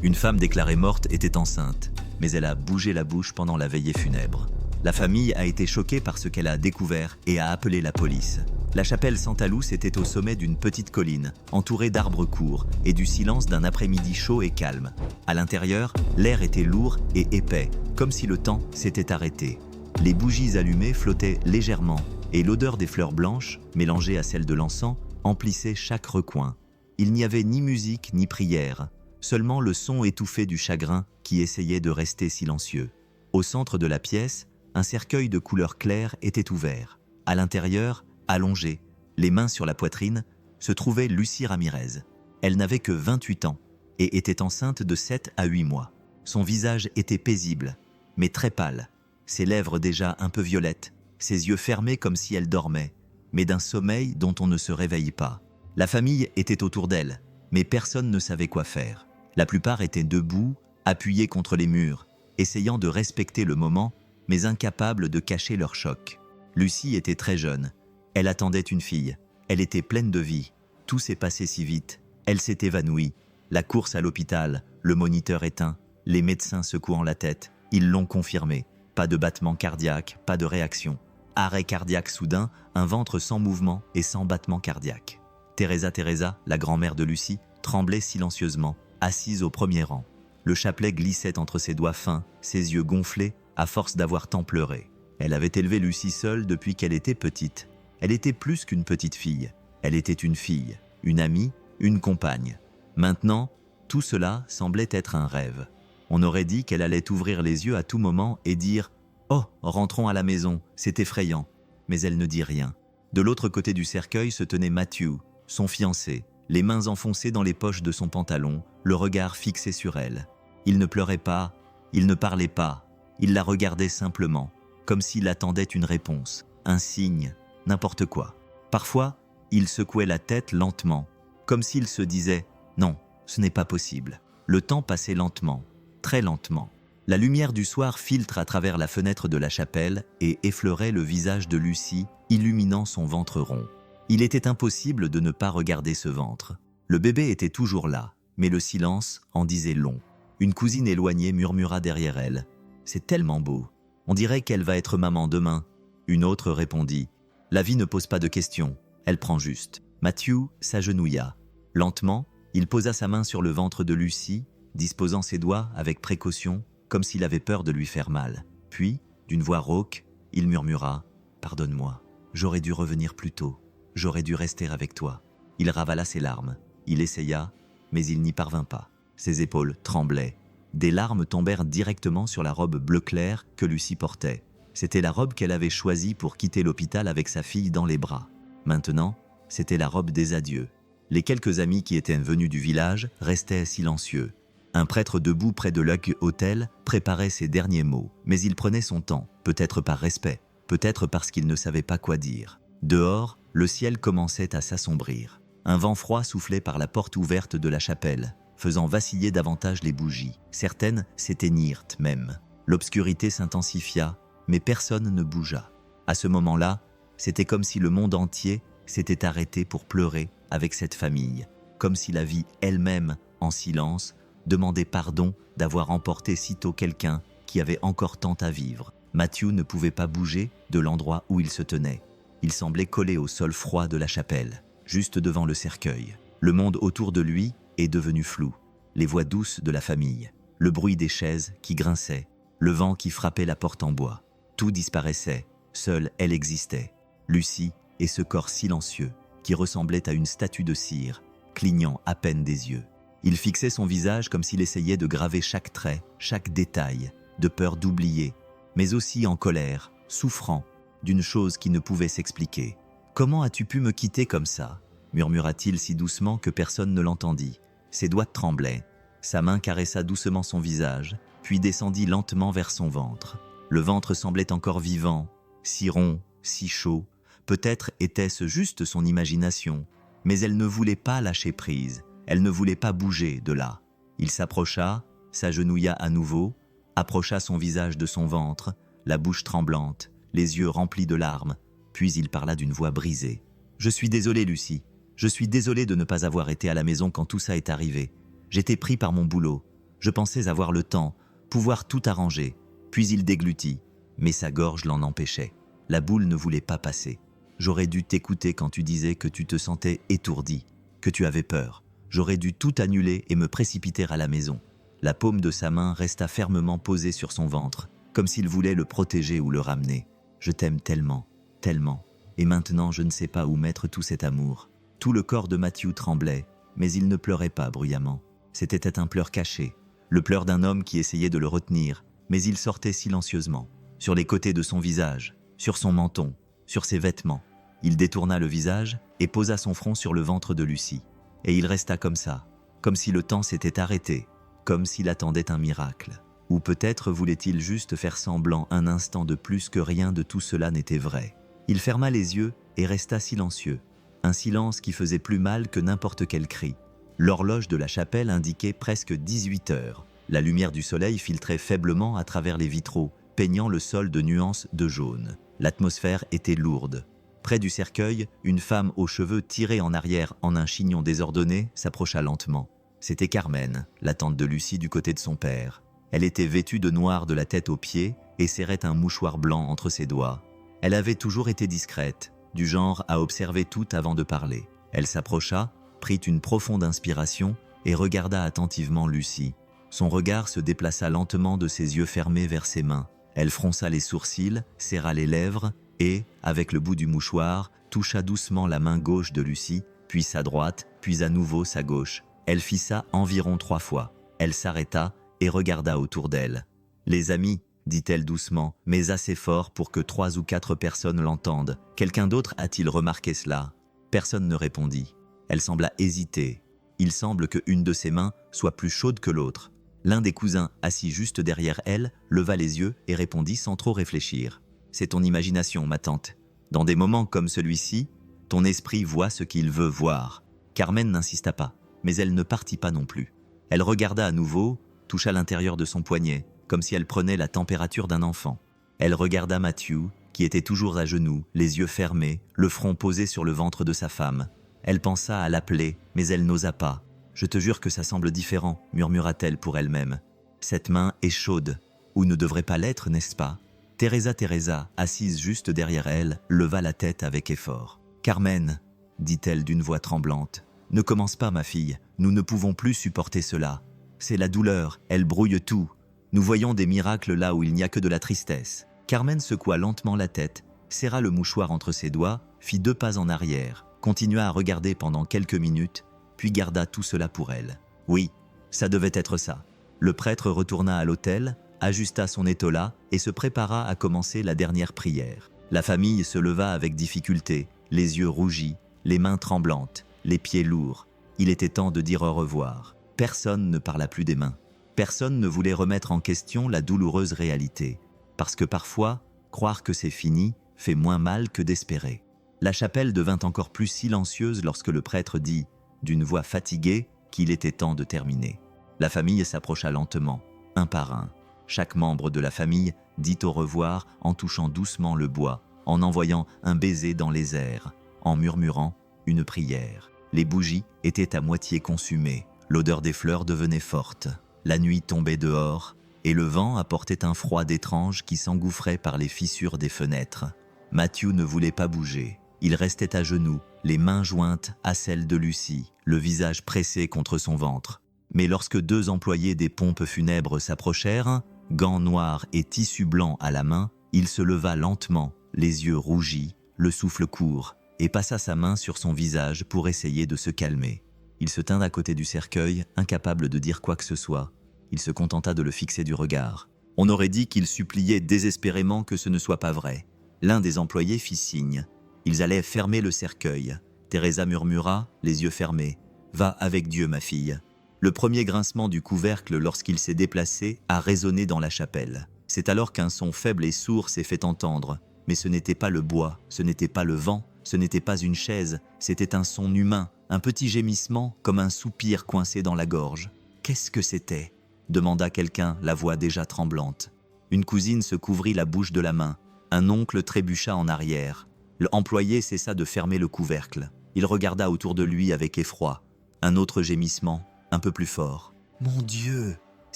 Une femme déclarée morte était enceinte, mais elle a bougé la bouche pendant la veillée funèbre. La famille a été choquée par ce qu'elle a découvert et a appelé la police. La chapelle Santa Luz était au sommet d'une petite colline, entourée d'arbres courts et du silence d'un après-midi chaud et calme. À l'intérieur, l'air était lourd et épais, comme si le temps s'était arrêté. Les bougies allumées flottaient légèrement et l'odeur des fleurs blanches, mélangée à celle de l'encens, emplissait chaque recoin. Il n'y avait ni musique ni prière, seulement le son étouffé du chagrin qui essayait de rester silencieux. Au centre de la pièce, un cercueil de couleur claire était ouvert. À l'intérieur, allongée, les mains sur la poitrine, se trouvait Lucie Ramirez. Elle n'avait que 28 ans et était enceinte de 7 à 8 mois. Son visage était paisible, mais très pâle, ses lèvres déjà un peu violettes, ses yeux fermés comme si elle dormait, mais d'un sommeil dont on ne se réveille pas. La famille était autour d'elle, mais personne ne savait quoi faire. La plupart étaient debout, appuyés contre les murs, essayant de respecter le moment, mais incapables de cacher leur choc. Lucie était très jeune. Elle attendait une fille. Elle était pleine de vie. Tout s'est passé si vite. Elle s'est évanouie. La course à l'hôpital, le moniteur éteint, les médecins secouant la tête. Ils l'ont confirmé. Pas de battement cardiaque, pas de réaction. Arrêt cardiaque soudain, un ventre sans mouvement et sans battement cardiaque. Teresa, la grand-mère de Lucie, tremblait silencieusement, assise au premier rang. Le chapelet glissait entre ses doigts fins, ses yeux gonflés, à force d'avoir tant pleuré. Elle avait élevé Lucie seule depuis qu'elle était petite. Elle était plus qu'une petite fille. Elle était une fille, une amie, une compagne. Maintenant, tout cela semblait être un rêve. On aurait dit qu'elle allait ouvrir les yeux à tout moment et dire « Oh, rentrons à la maison, c'est effrayant ». Mais elle ne dit rien. De l'autre côté du cercueil se tenait Matthew, son fiancé, les mains enfoncées dans les poches de son pantalon, le regard fixé sur elle. Il ne pleurait pas, il ne parlait pas, il la regardait simplement, comme s'il attendait une réponse, un signe, n'importe quoi. Parfois, il secouait la tête lentement, comme s'il se disait « Non, ce n'est pas possible ». Le temps passait lentement, très lentement. La lumière du soir filtre à travers la fenêtre de la chapelle et effleurait le visage de Lucie, illuminant son ventre rond. Il était impossible de ne pas regarder ce ventre. Le bébé était toujours là, mais le silence en disait long. Une cousine éloignée murmura derrière elle « C'est tellement beau, on dirait qu'elle va être maman demain ». Une autre répondit « La vie ne pose pas de questions, elle prend juste ». Matthew s'agenouilla. Lentement, il posa sa main sur le ventre de Lucie, disposant ses doigts avec précaution, comme s'il avait peur de lui faire mal. Puis, d'une voix rauque, il murmura « Pardonne-moi, j'aurais dû revenir plus tôt, j'aurais dû rester avec toi ». Il ravala ses larmes, il essaya, mais il n'y parvint pas. Ses épaules tremblaient. Des larmes tombèrent directement sur la robe bleu clair que Lucie portait. C'était la robe qu'elle avait choisie pour quitter l'hôpital avec sa fille dans les bras. Maintenant, c'était la robe des adieux. Les quelques amis qui étaient venus du village restaient silencieux. Un prêtre debout près de l'Hug Hotel préparait ses derniers mots, mais il prenait son temps, peut-être par respect, peut-être parce qu'il ne savait pas quoi dire. Dehors, le ciel commençait à s'assombrir. Un vent froid soufflait par la porte ouverte de la chapelle, faisant vaciller davantage les bougies. Certaines s'éteignirent même. L'obscurité s'intensifia, mais personne ne bougea. À ce moment-là, c'était comme si le monde entier s'était arrêté pour pleurer avec cette famille, comme si la vie elle-même, en silence, demandait pardon d'avoir emporté sitôt quelqu'un qui avait encore tant à vivre. Matthew ne pouvait pas bouger de l'endroit où il se tenait. Il semblait collé au sol froid de la chapelle, juste devant le cercueil. Le monde autour de lui est devenu flou. Les voix douces de la famille, le bruit des chaises qui grinçaient, le vent qui frappait la porte en bois. Tout disparaissait, seule elle existait. Lucie et ce corps silencieux qui ressemblait à une statue de cire, clignant à peine des yeux. Il fixait son visage comme s'il essayait de graver chaque trait, chaque détail, de peur d'oublier, mais aussi en colère, souffrant d'une chose qui ne pouvait s'expliquer. « Comment as-tu pu me quitter comme ça ?» murmura-t-il si doucement que personne ne l'entendit. Ses doigts tremblaient. Sa main caressa doucement son visage, puis descendit lentement vers son ventre. Le ventre semblait encore vivant, si rond, si chaud. Peut-être était-ce juste son imagination, mais elle ne voulait pas lâcher prise. Elle ne voulait pas bouger de là. Il s'approcha, s'agenouilla à nouveau, approcha son visage de son ventre, la bouche tremblante, les yeux remplis de larmes, puis il parla d'une voix brisée. « Je suis désolé, Lucie. Je suis désolé de ne pas avoir été à la maison quand tout ça est arrivé. J'étais pris par mon boulot. Je pensais avoir le temps, pouvoir tout arranger. Puis il déglutit, mais sa gorge l'en empêchait. La boule ne voulait pas passer. J'aurais dû t'écouter quand tu disais que tu te sentais étourdi, que tu avais peur. J'aurais dû tout annuler et me précipiter à la maison. La paume de sa main resta fermement posée sur son ventre, comme s'il voulait le protéger ou le ramener. Je t'aime tellement, tellement. Et maintenant je ne sais pas où mettre tout cet amour. Tout le corps de Matthew tremblait, mais il ne pleurait pas bruyamment. C'était un pleur caché, le pleur d'un homme qui essayait de le retenir, mais il sortait silencieusement, sur les côtés de son visage, sur son menton, sur ses vêtements. Il détourna le visage et posa son front sur le ventre de Lucie. Et il resta comme ça, comme si le temps s'était arrêté, comme s'il attendait un miracle. Ou peut-être voulait-il juste faire semblant un instant de plus que rien de tout cela n'était vrai. Il ferma les yeux et resta silencieux, un silence qui faisait plus mal que n'importe quel cri. L'horloge de la chapelle indiquait presque 18 heures. La lumière du soleil filtrait faiblement à travers les vitraux, peignant le sol de nuances de jaune. L'atmosphère était lourde. Près du cercueil, une femme aux cheveux tirés en arrière en un chignon désordonné s'approcha lentement. C'était Carmen, la tante de Lucie du côté de son père. Elle était vêtue de noir de la tête aux pieds et serrait un mouchoir blanc entre ses doigts. Elle avait toujours été discrète, du genre à observer tout avant de parler. Elle s'approcha, prit une profonde inspiration et regarda attentivement Lucie. Son regard se déplaça lentement de ses yeux fermés vers ses mains. Elle fronça les sourcils, serra les lèvres et, avec le bout du mouchoir, toucha doucement la main gauche de Lucie, puis sa droite, puis à nouveau sa gauche. Elle fit ça environ 3 fois. Elle s'arrêta et regarda autour d'elle. « Les amis », dit-elle doucement, mais assez fort pour que 3 ou 4 personnes l'entendent. « Quelqu'un d'autre a-t-il remarqué cela ?» Personne ne répondit. Elle sembla hésiter. Il semble qu'une de ses mains soit plus chaude que l'autre. L'un des cousins, assis juste derrière elle, leva les yeux et répondit sans trop réfléchir. « C'est ton imagination, ma tante. Dans des moments comme celui-ci, ton esprit voit ce qu'il veut voir. » Carmen n'insista pas, mais elle ne partit pas non plus. Elle regarda à nouveau, toucha l'intérieur de son poignet, comme si elle prenait la température d'un enfant. Elle regarda Matthew, qui était toujours à genoux, les yeux fermés, le front posé sur le ventre de sa femme. Elle pensa à l'appeler, mais elle n'osa pas. « Je te jure que ça semble différent, » murmura-t-elle pour elle-même. « Cette main est chaude, ou ne devrait pas l'être, n'est-ce pas ?» Teresa, assise juste derrière elle, leva la tête avec effort. « Carmen, » dit-elle d'une voix tremblante, « ne commence pas, ma fille, nous ne pouvons plus supporter cela. C'est la douleur, elle brouille tout. Nous voyons des miracles là où il n'y a que de la tristesse. » Carmen secoua lentement la tête, serra le mouchoir entre ses doigts, fit 2 pas en arrière, continua à regarder pendant quelques minutes, puis garda tout cela pour elle. Oui, ça devait être ça. Le prêtre retourna à l'autel, ajusta son étola et se prépara à commencer la dernière prière. La famille se leva avec difficulté, les yeux rougis, les mains tremblantes, les pieds lourds. Il était temps de dire au revoir. Personne ne parla plus des mains. Personne ne voulait remettre en question la douloureuse réalité. Parce que parfois, croire que c'est fini fait moins mal que d'espérer. La chapelle devint encore plus silencieuse lorsque le prêtre dit, d'une voix fatiguée, qu'il était temps de terminer. La famille s'approcha lentement, un par un. Chaque membre de la famille dit au revoir en touchant doucement le bois, en envoyant un baiser dans les airs, en murmurant une prière. Les bougies étaient à moitié consumées, l'odeur des fleurs devenait forte. La nuit tombait dehors, et le vent apportait un froid étrange qui s'engouffrait par les fissures des fenêtres. Matthew ne voulait pas bouger. Il restait à genoux, les mains jointes à celles de Lucie, le visage pressé contre son ventre. Mais lorsque 2 employés des pompes funèbres s'approchèrent, gants noirs et tissu blanc à la main, il se leva lentement, les yeux rougis, le souffle court, et passa sa main sur son visage pour essayer de se calmer. Il se tint à côté du cercueil, incapable de dire quoi que ce soit. Il se contenta de le fixer du regard. On aurait dit qu'il suppliait désespérément que ce ne soit pas vrai. L'un des employés fit signe. Ils allaient fermer le cercueil. Teresa murmura, les yeux fermés. « Va avec Dieu, ma fille. » Le premier grincement du couvercle lorsqu'il s'est déplacé a résonné dans la chapelle. C'est alors qu'un son faible et sourd s'est fait entendre. Mais ce n'était pas le bois, ce n'était pas le vent, ce n'était pas une chaise, c'était un son humain, un petit gémissement comme un soupir coincé dans la gorge. « Qu'est-ce que c'était ?» demanda quelqu'un, la voix déjà tremblante. Une cousine se couvrit la bouche de la main. Un oncle trébucha en arrière. L'employé cessa de fermer le couvercle. Il regarda autour de lui avec effroi. Un autre gémissement, un peu plus fort. « Mon Dieu !»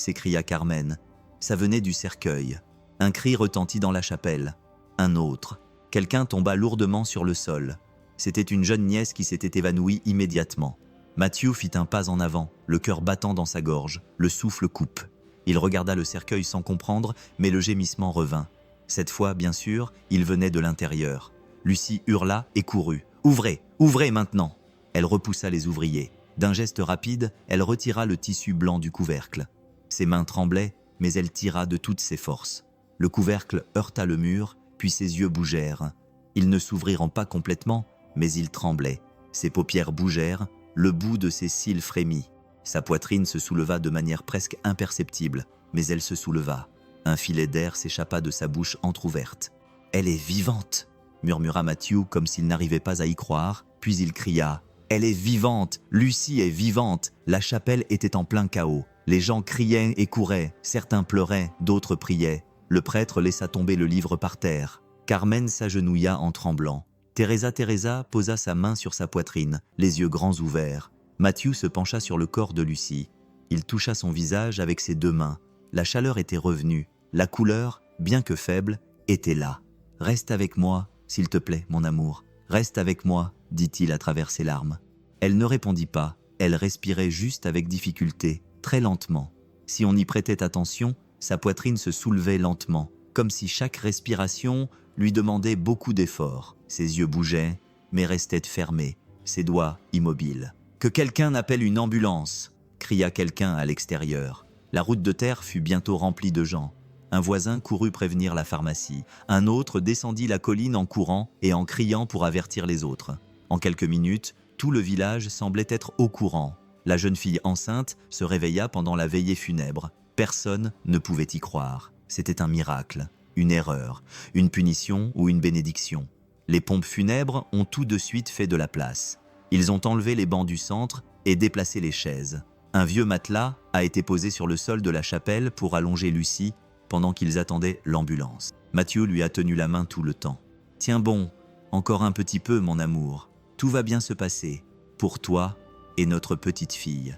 s'écria Carmen. Ça venait du cercueil. Un cri retentit dans la chapelle. Un autre. Quelqu'un tomba lourdement sur le sol. C'était une jeune nièce qui s'était évanouie immédiatement. Matthew fit un pas en avant, le cœur battant dans sa gorge, le souffle coupe. Il regarda le cercueil sans comprendre, mais le gémissement revint. Cette fois, bien sûr, il venait de l'intérieur. Lucie hurla et courut. « Ouvrez, ouvrez maintenant !» Elle repoussa les ouvriers. D'un geste rapide, elle retira le tissu blanc du couvercle. Ses mains tremblaient, mais elle tira de toutes ses forces. Le couvercle heurta le mur, puis ses yeux bougèrent. Ils ne s'ouvrirent pas complètement, mais ils tremblaient. Ses paupières bougèrent, le bout de ses cils frémit. Sa poitrine se souleva de manière presque imperceptible, mais elle se souleva. Un filet d'air s'échappa de sa bouche entr'ouverte. « Elle est vivante !» murmura Matthew comme s'il n'arrivait pas à y croire, puis il cria « Elle est vivante! Lucie est vivante !» La chapelle était en plein chaos. Les gens criaient et couraient, certains pleuraient, d'autres priaient. Le prêtre laissa tomber le livre par terre. Carmen s'agenouilla en tremblant. Teresa posa sa main sur sa poitrine, les yeux grands ouverts. Matthew se pencha sur le corps de Lucie. Il toucha son visage avec ses deux mains. La chaleur était revenue. La couleur, bien que faible, était là. « Reste avec moi, s'il te plaît, mon amour. Reste avec moi, dit-il à travers ses larmes. Elle ne répondit pas. Elle respirait juste avec difficulté, très lentement. Si on y prêtait attention, sa poitrine se soulevait lentement, comme si chaque respiration lui demandait beaucoup d'efforts. Ses yeux bougeaient, mais restaient fermés, ses doigts immobiles. « Que quelqu'un appelle une ambulance !» cria quelqu'un à l'extérieur. La route de terre fut bientôt remplie de gens. Un voisin courut prévenir la pharmacie. Un autre descendit la colline en courant et en criant pour avertir les autres. En quelques minutes, tout le village semblait être au courant. La jeune fille enceinte se réveilla pendant la veillée funèbre. Personne ne pouvait y croire. C'était un miracle, une erreur, une punition ou une bénédiction. Les pompes funèbres ont tout de suite fait de la place. Ils ont enlevé les bancs du centre et déplacé les chaises. Un vieux matelas a été posé sur le sol de la chapelle pour allonger Lucie pendant qu'ils attendaient l'ambulance. Matthew lui a tenu la main tout le temps. « Tiens bon, encore un petit peu, mon amour. Tout va bien se passer, pour toi et notre petite fille. »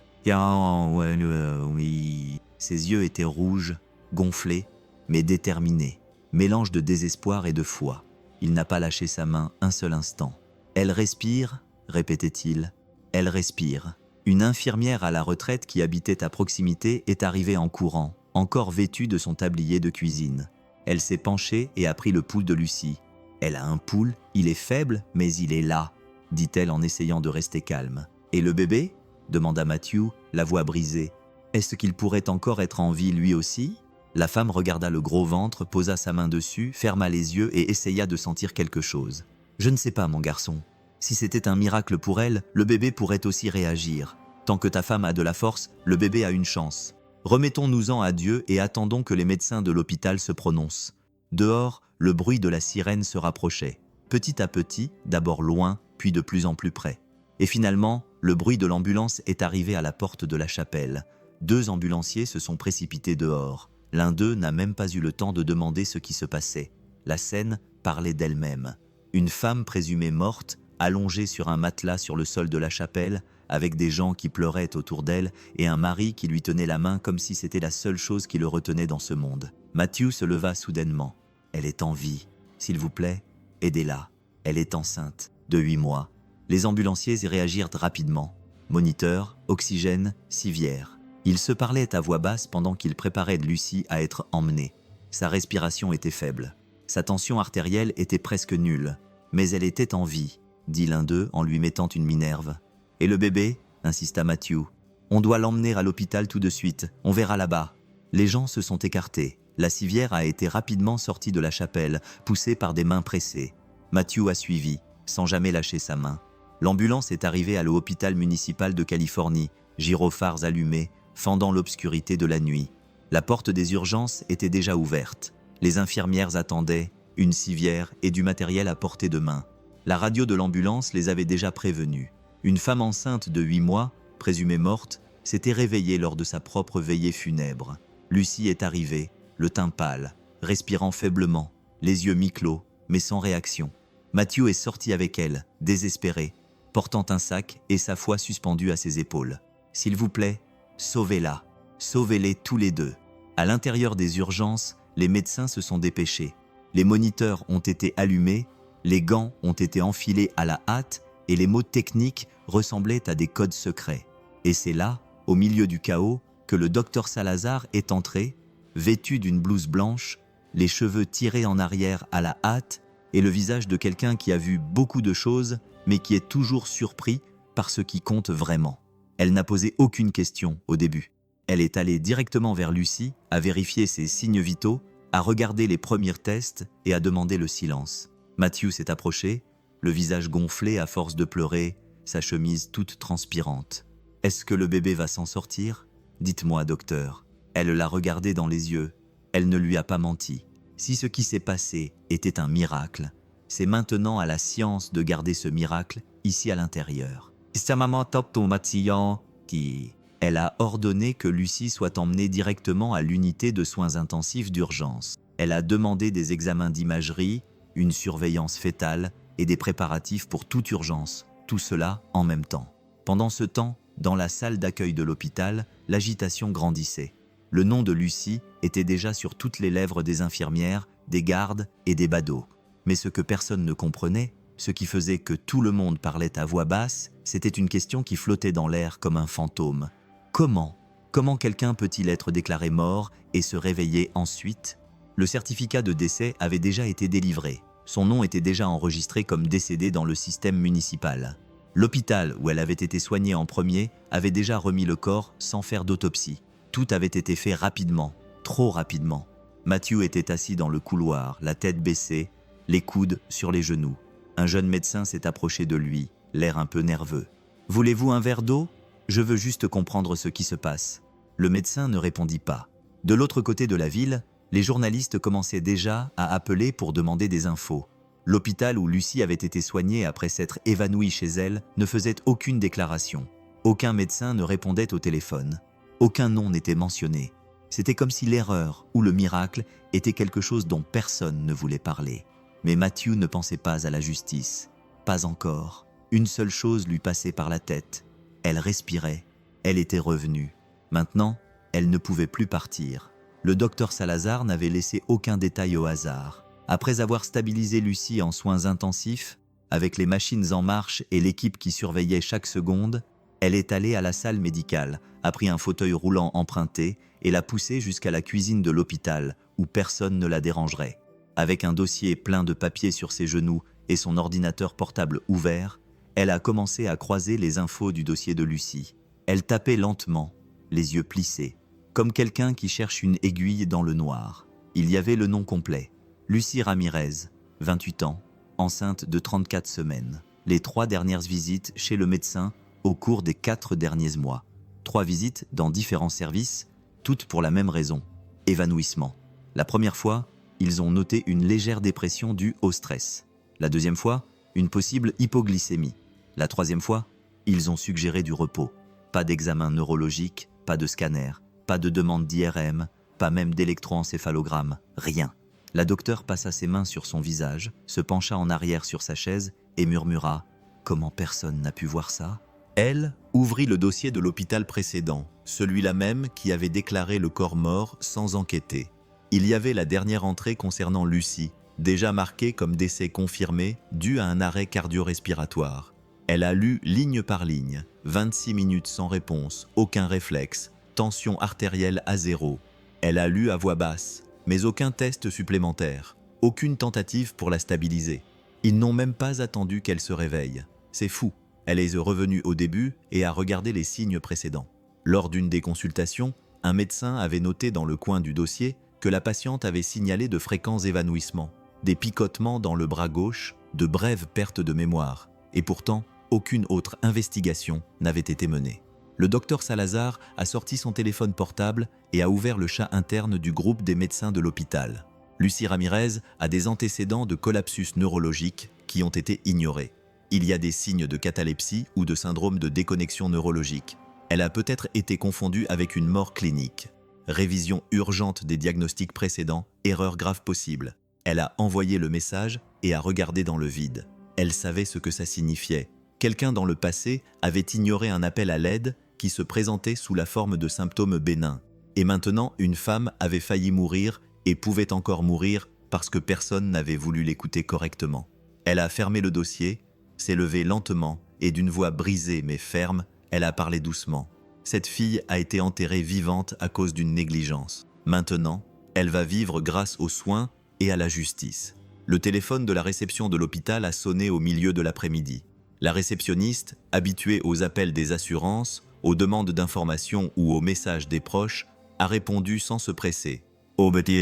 Oui. Ses yeux étaient rouges, gonflés, mais déterminés. Mélange de désespoir et de foi. Il n'a pas lâché sa main un seul instant. « Elle respire ?» répétait-il. « Elle respire. » Une infirmière à la retraite qui habitait à proximité est arrivée en courant, encore vêtue de son tablier de cuisine. Elle s'est penchée et a pris le pouls de Lucie. « Elle a un pouls, il est faible, mais il est là, » dit-elle en essayant de rester calme. « Et le bébé ?» demanda Matthew, la voix brisée. « Est-ce qu'il pourrait encore être en vie lui aussi ?» La femme regarda le gros ventre, posa sa main dessus, ferma les yeux et essaya de sentir quelque chose. « Je ne sais pas, mon garçon. Si c'était un miracle pour elle, le bébé pourrait aussi réagir. Tant que ta femme a de la force, le bébé a une chance. Remettons-nous-en à Dieu et attendons que les médecins de l'hôpital se prononcent. » Dehors, le bruit de la sirène se rapprochait. Petit à petit, d'abord loin, puis de plus en plus près. Et finalement, le bruit de l'ambulance est arrivé à la porte de la chapelle. 2 ambulanciers se sont précipités dehors. L'un d'eux n'a même pas eu le temps de demander ce qui se passait. La scène parlait d'elle-même. Une femme présumée morte, allongée sur un matelas sur le sol de la chapelle, avec des gens qui pleuraient autour d'elle et un mari qui lui tenait la main comme si c'était la seule chose qui le retenait dans ce monde. Matthew se leva soudainement. « Elle est en vie. S'il vous plaît, aidez-la. Elle est enceinte, de 8 mois. » Les ambulanciers y réagirent rapidement. Moniteur, oxygène, civière. Ils se parlaient à voix basse pendant qu'ils préparaient Lucie à être emmenée. Sa respiration était faible. Sa tension artérielle était presque nulle. Mais elle était en vie, dit l'un d'eux en lui mettant une minerve. « Et le bébé ?» insista Matthew. « On doit l'emmener à l'hôpital tout de suite. On verra là-bas. » Les gens se sont écartés. La civière a été rapidement sortie de la chapelle, poussée par des mains pressées. Matthew a suivi, sans jamais lâcher sa main. L'ambulance est arrivée à l'hôpital municipal de Californie, gyrophares allumés, fendant l'obscurité de la nuit. La porte des urgences était déjà ouverte. Les infirmières attendaient, une civière et du matériel à portée de main. La radio de l'ambulance les avait déjà prévenus. Une femme enceinte de 8 mois, présumée morte, s'était réveillée lors de sa propre veillée funèbre. Lucie est arrivée, le teint pâle, respirant faiblement, les yeux mi-clos, mais sans réaction. Matthew est sorti avec elle, désespéré, portant un sac et sa foi suspendue à ses épaules. « S'il vous plaît, sauvez-la, Sauvez-les tous les deux. À l'intérieur des urgences, les médecins se sont dépêchés. Les moniteurs ont été allumés, les gants ont été enfilés à la hâte et les mots techniques ressemblaient à des codes secrets. Et c'est là, au milieu du chaos, que le docteur Salazar est entré, vêtu d'une blouse blanche, les cheveux tirés en arrière à la hâte et le visage de quelqu'un qui a vu beaucoup de choses mais qui est toujours surpris par ce qui compte vraiment. Elle n'a posé aucune question au début. Elle est allée directement vers Lucie, à vérifier ses signes vitaux, à regarder les premiers tests et à demander le silence. Matthew s'est approché, le visage gonflé à force de pleurer, sa chemise toute transpirante. « Est-ce que le bébé va s'en sortir ? Dites-moi, docteur. » Elle l'a regardé dans les yeux. Elle ne lui a pas menti. Si ce qui s'est passé était un miracle, c'est maintenant à la science de garder ce miracle ici à l'intérieur. Elle a ordonné que Lucie soit emmenée directement à l'unité de soins intensifs d'urgence. Elle a demandé des examens d'imagerie, une surveillance fœtale et des préparatifs pour toute urgence, tout cela en même temps. Pendant ce temps, dans la salle d'accueil de l'hôpital, l'agitation grandissait. Le nom de Lucie était déjà sur toutes les lèvres des infirmières, des gardes et des badauds. Mais ce que personne ne comprenait, ce qui faisait que tout le monde parlait à voix basse, c'était une question qui flottait dans l'air comme un fantôme. Comment quelqu'un peut-il être déclaré mort et se réveiller ensuite ? Le certificat de décès avait déjà été délivré. Son nom était déjà enregistré comme décédé dans le système municipal. L'hôpital où elle avait été soignée en premier avait déjà remis le corps sans faire d'autopsie. Tout avait été fait rapidement, trop rapidement. Matthew était assis dans le couloir, la tête baissée, les coudes sur les genoux. Un jeune médecin s'est approché de lui, l'air un peu nerveux. « Voulez-vous un verre d'eau ? Je veux juste comprendre ce qui se passe. » Le médecin ne répondit pas. De l'autre côté de la ville, les journalistes commençaient déjà à appeler pour demander des infos. L'hôpital où Lucie avait été soignée après s'être évanouie chez elle ne faisait aucune déclaration. Aucun médecin ne répondait au téléphone. Aucun nom n'était mentionné. C'était comme si l'erreur ou le miracle était quelque chose dont personne ne voulait parler. Mais Matthew ne pensait pas à la justice. Pas encore. Une seule chose lui passait par la tête. Elle respirait. Elle était revenue. Maintenant, elle ne pouvait plus partir. Le docteur Salazar n'avait laissé aucun détail au hasard. Après avoir stabilisé Lucie en soins intensifs, avec les machines en marche et l'équipe qui surveillait chaque seconde, elle est allée à la salle médicale, a pris un fauteuil roulant emprunté et l'a poussé jusqu'à la cuisine de l'hôpital, où personne ne la dérangerait. Avec un dossier plein de papiers sur ses genoux et son ordinateur portable ouvert, elle a commencé à croiser les infos du dossier de Lucie. Elle tapait lentement, les yeux plissés, comme quelqu'un qui cherche une aiguille dans le noir. Il y avait le nom complet. Lucie Ramirez, 28 ans, enceinte de 34 semaines. Les 3 dernières visites chez le médecin au cours des 4 derniers mois. 3 visites dans différents services, toutes pour la même raison, évanouissement. La première fois, ils ont noté une légère dépression due au stress. La deuxième fois, une possible hypoglycémie. La troisième fois, ils ont suggéré du repos. Pas d'examen neurologique, pas de scanner, pas de demande d'IRM, pas même d'électroencéphalogramme, rien. La docteure passa ses mains sur son visage, se pencha en arrière sur sa chaise et murmura « Comment personne n'a pu voir ça ?» Elle ouvrit le dossier de l'hôpital précédent, celui-là même qui avait déclaré le corps mort sans enquêter. Il y avait la dernière entrée concernant Lucie, déjà marquée comme décès confirmé dû à un arrêt cardio-respiratoire. Elle a lu ligne par ligne, 26 minutes sans réponse, aucun réflexe, tension artérielle à 0. Elle a lu à voix basse, mais aucun test supplémentaire, aucune tentative pour la stabiliser. Ils n'ont même pas attendu qu'elle se réveille. C'est fou. Elle est revenue au début et a regardé les signes précédents. Lors d'une des consultations, un médecin avait noté dans le coin du dossier que la patiente avait signalé de fréquents évanouissements, des picotements dans le bras gauche, de brèves pertes de mémoire. Et pourtant, aucune autre investigation n'avait été menée. Le docteur Salazar a sorti son téléphone portable et a ouvert le chat interne du groupe des médecins de l'hôpital. Lucie Ramirez a des antécédents de collapsus neurologique qui ont été ignorés. Il y a des signes de catalepsie ou de syndrome de déconnexion neurologique. Elle a peut-être été confondue avec une mort clinique. Révision urgente des diagnostics précédents, erreur grave possible. Elle a envoyé le message et a regardé dans le vide. Elle savait ce que ça signifiait. Quelqu'un dans le passé avait ignoré un appel à l'aide qui se présentait sous la forme de symptômes bénins. Et maintenant, une femme avait failli mourir et pouvait encore mourir parce que personne n'avait voulu l'écouter correctement. Elle a fermé le dossier, s'est levée lentement et d'une voix brisée mais ferme, elle a parlé doucement. Cette fille a été enterrée vivante à cause d'une négligence. Maintenant, elle va vivre grâce aux soins et à la justice. Le téléphone de la réception de l'hôpital a sonné au milieu de l'après-midi. La réceptionniste, habituée aux appels des assurances, aux demandes d'informations ou aux messages des proches, a répondu sans se presser. Au petit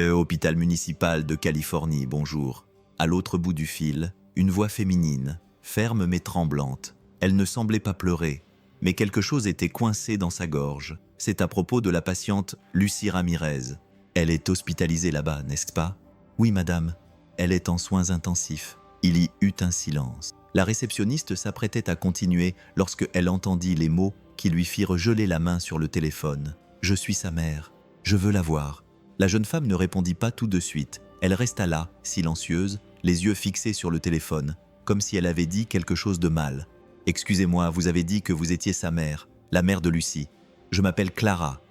hôpital municipal de Californie, bonjour. À l'autre bout du fil, une voix féminine, ferme mais tremblante. Elle ne semblait pas pleurer, mais quelque chose était coincé dans sa gorge. C'est à propos de la patiente Lucie Ramirez. Elle est hospitalisée là-bas, n'est-ce pas? Oui, madame. Elle est en soins intensifs. Il y eut un silence. La réceptionniste s'apprêtait à continuer lorsque elle entendit les mots qui lui firent geler la main sur le téléphone. « Je suis sa mère. Je veux la voir. » La jeune femme ne répondit pas tout de suite. Elle resta là, silencieuse, les yeux fixés sur le téléphone, comme si elle avait dit quelque chose de mal. « Excusez-moi, vous avez dit que vous étiez sa mère, la mère de Lucie. Je m'appelle Clara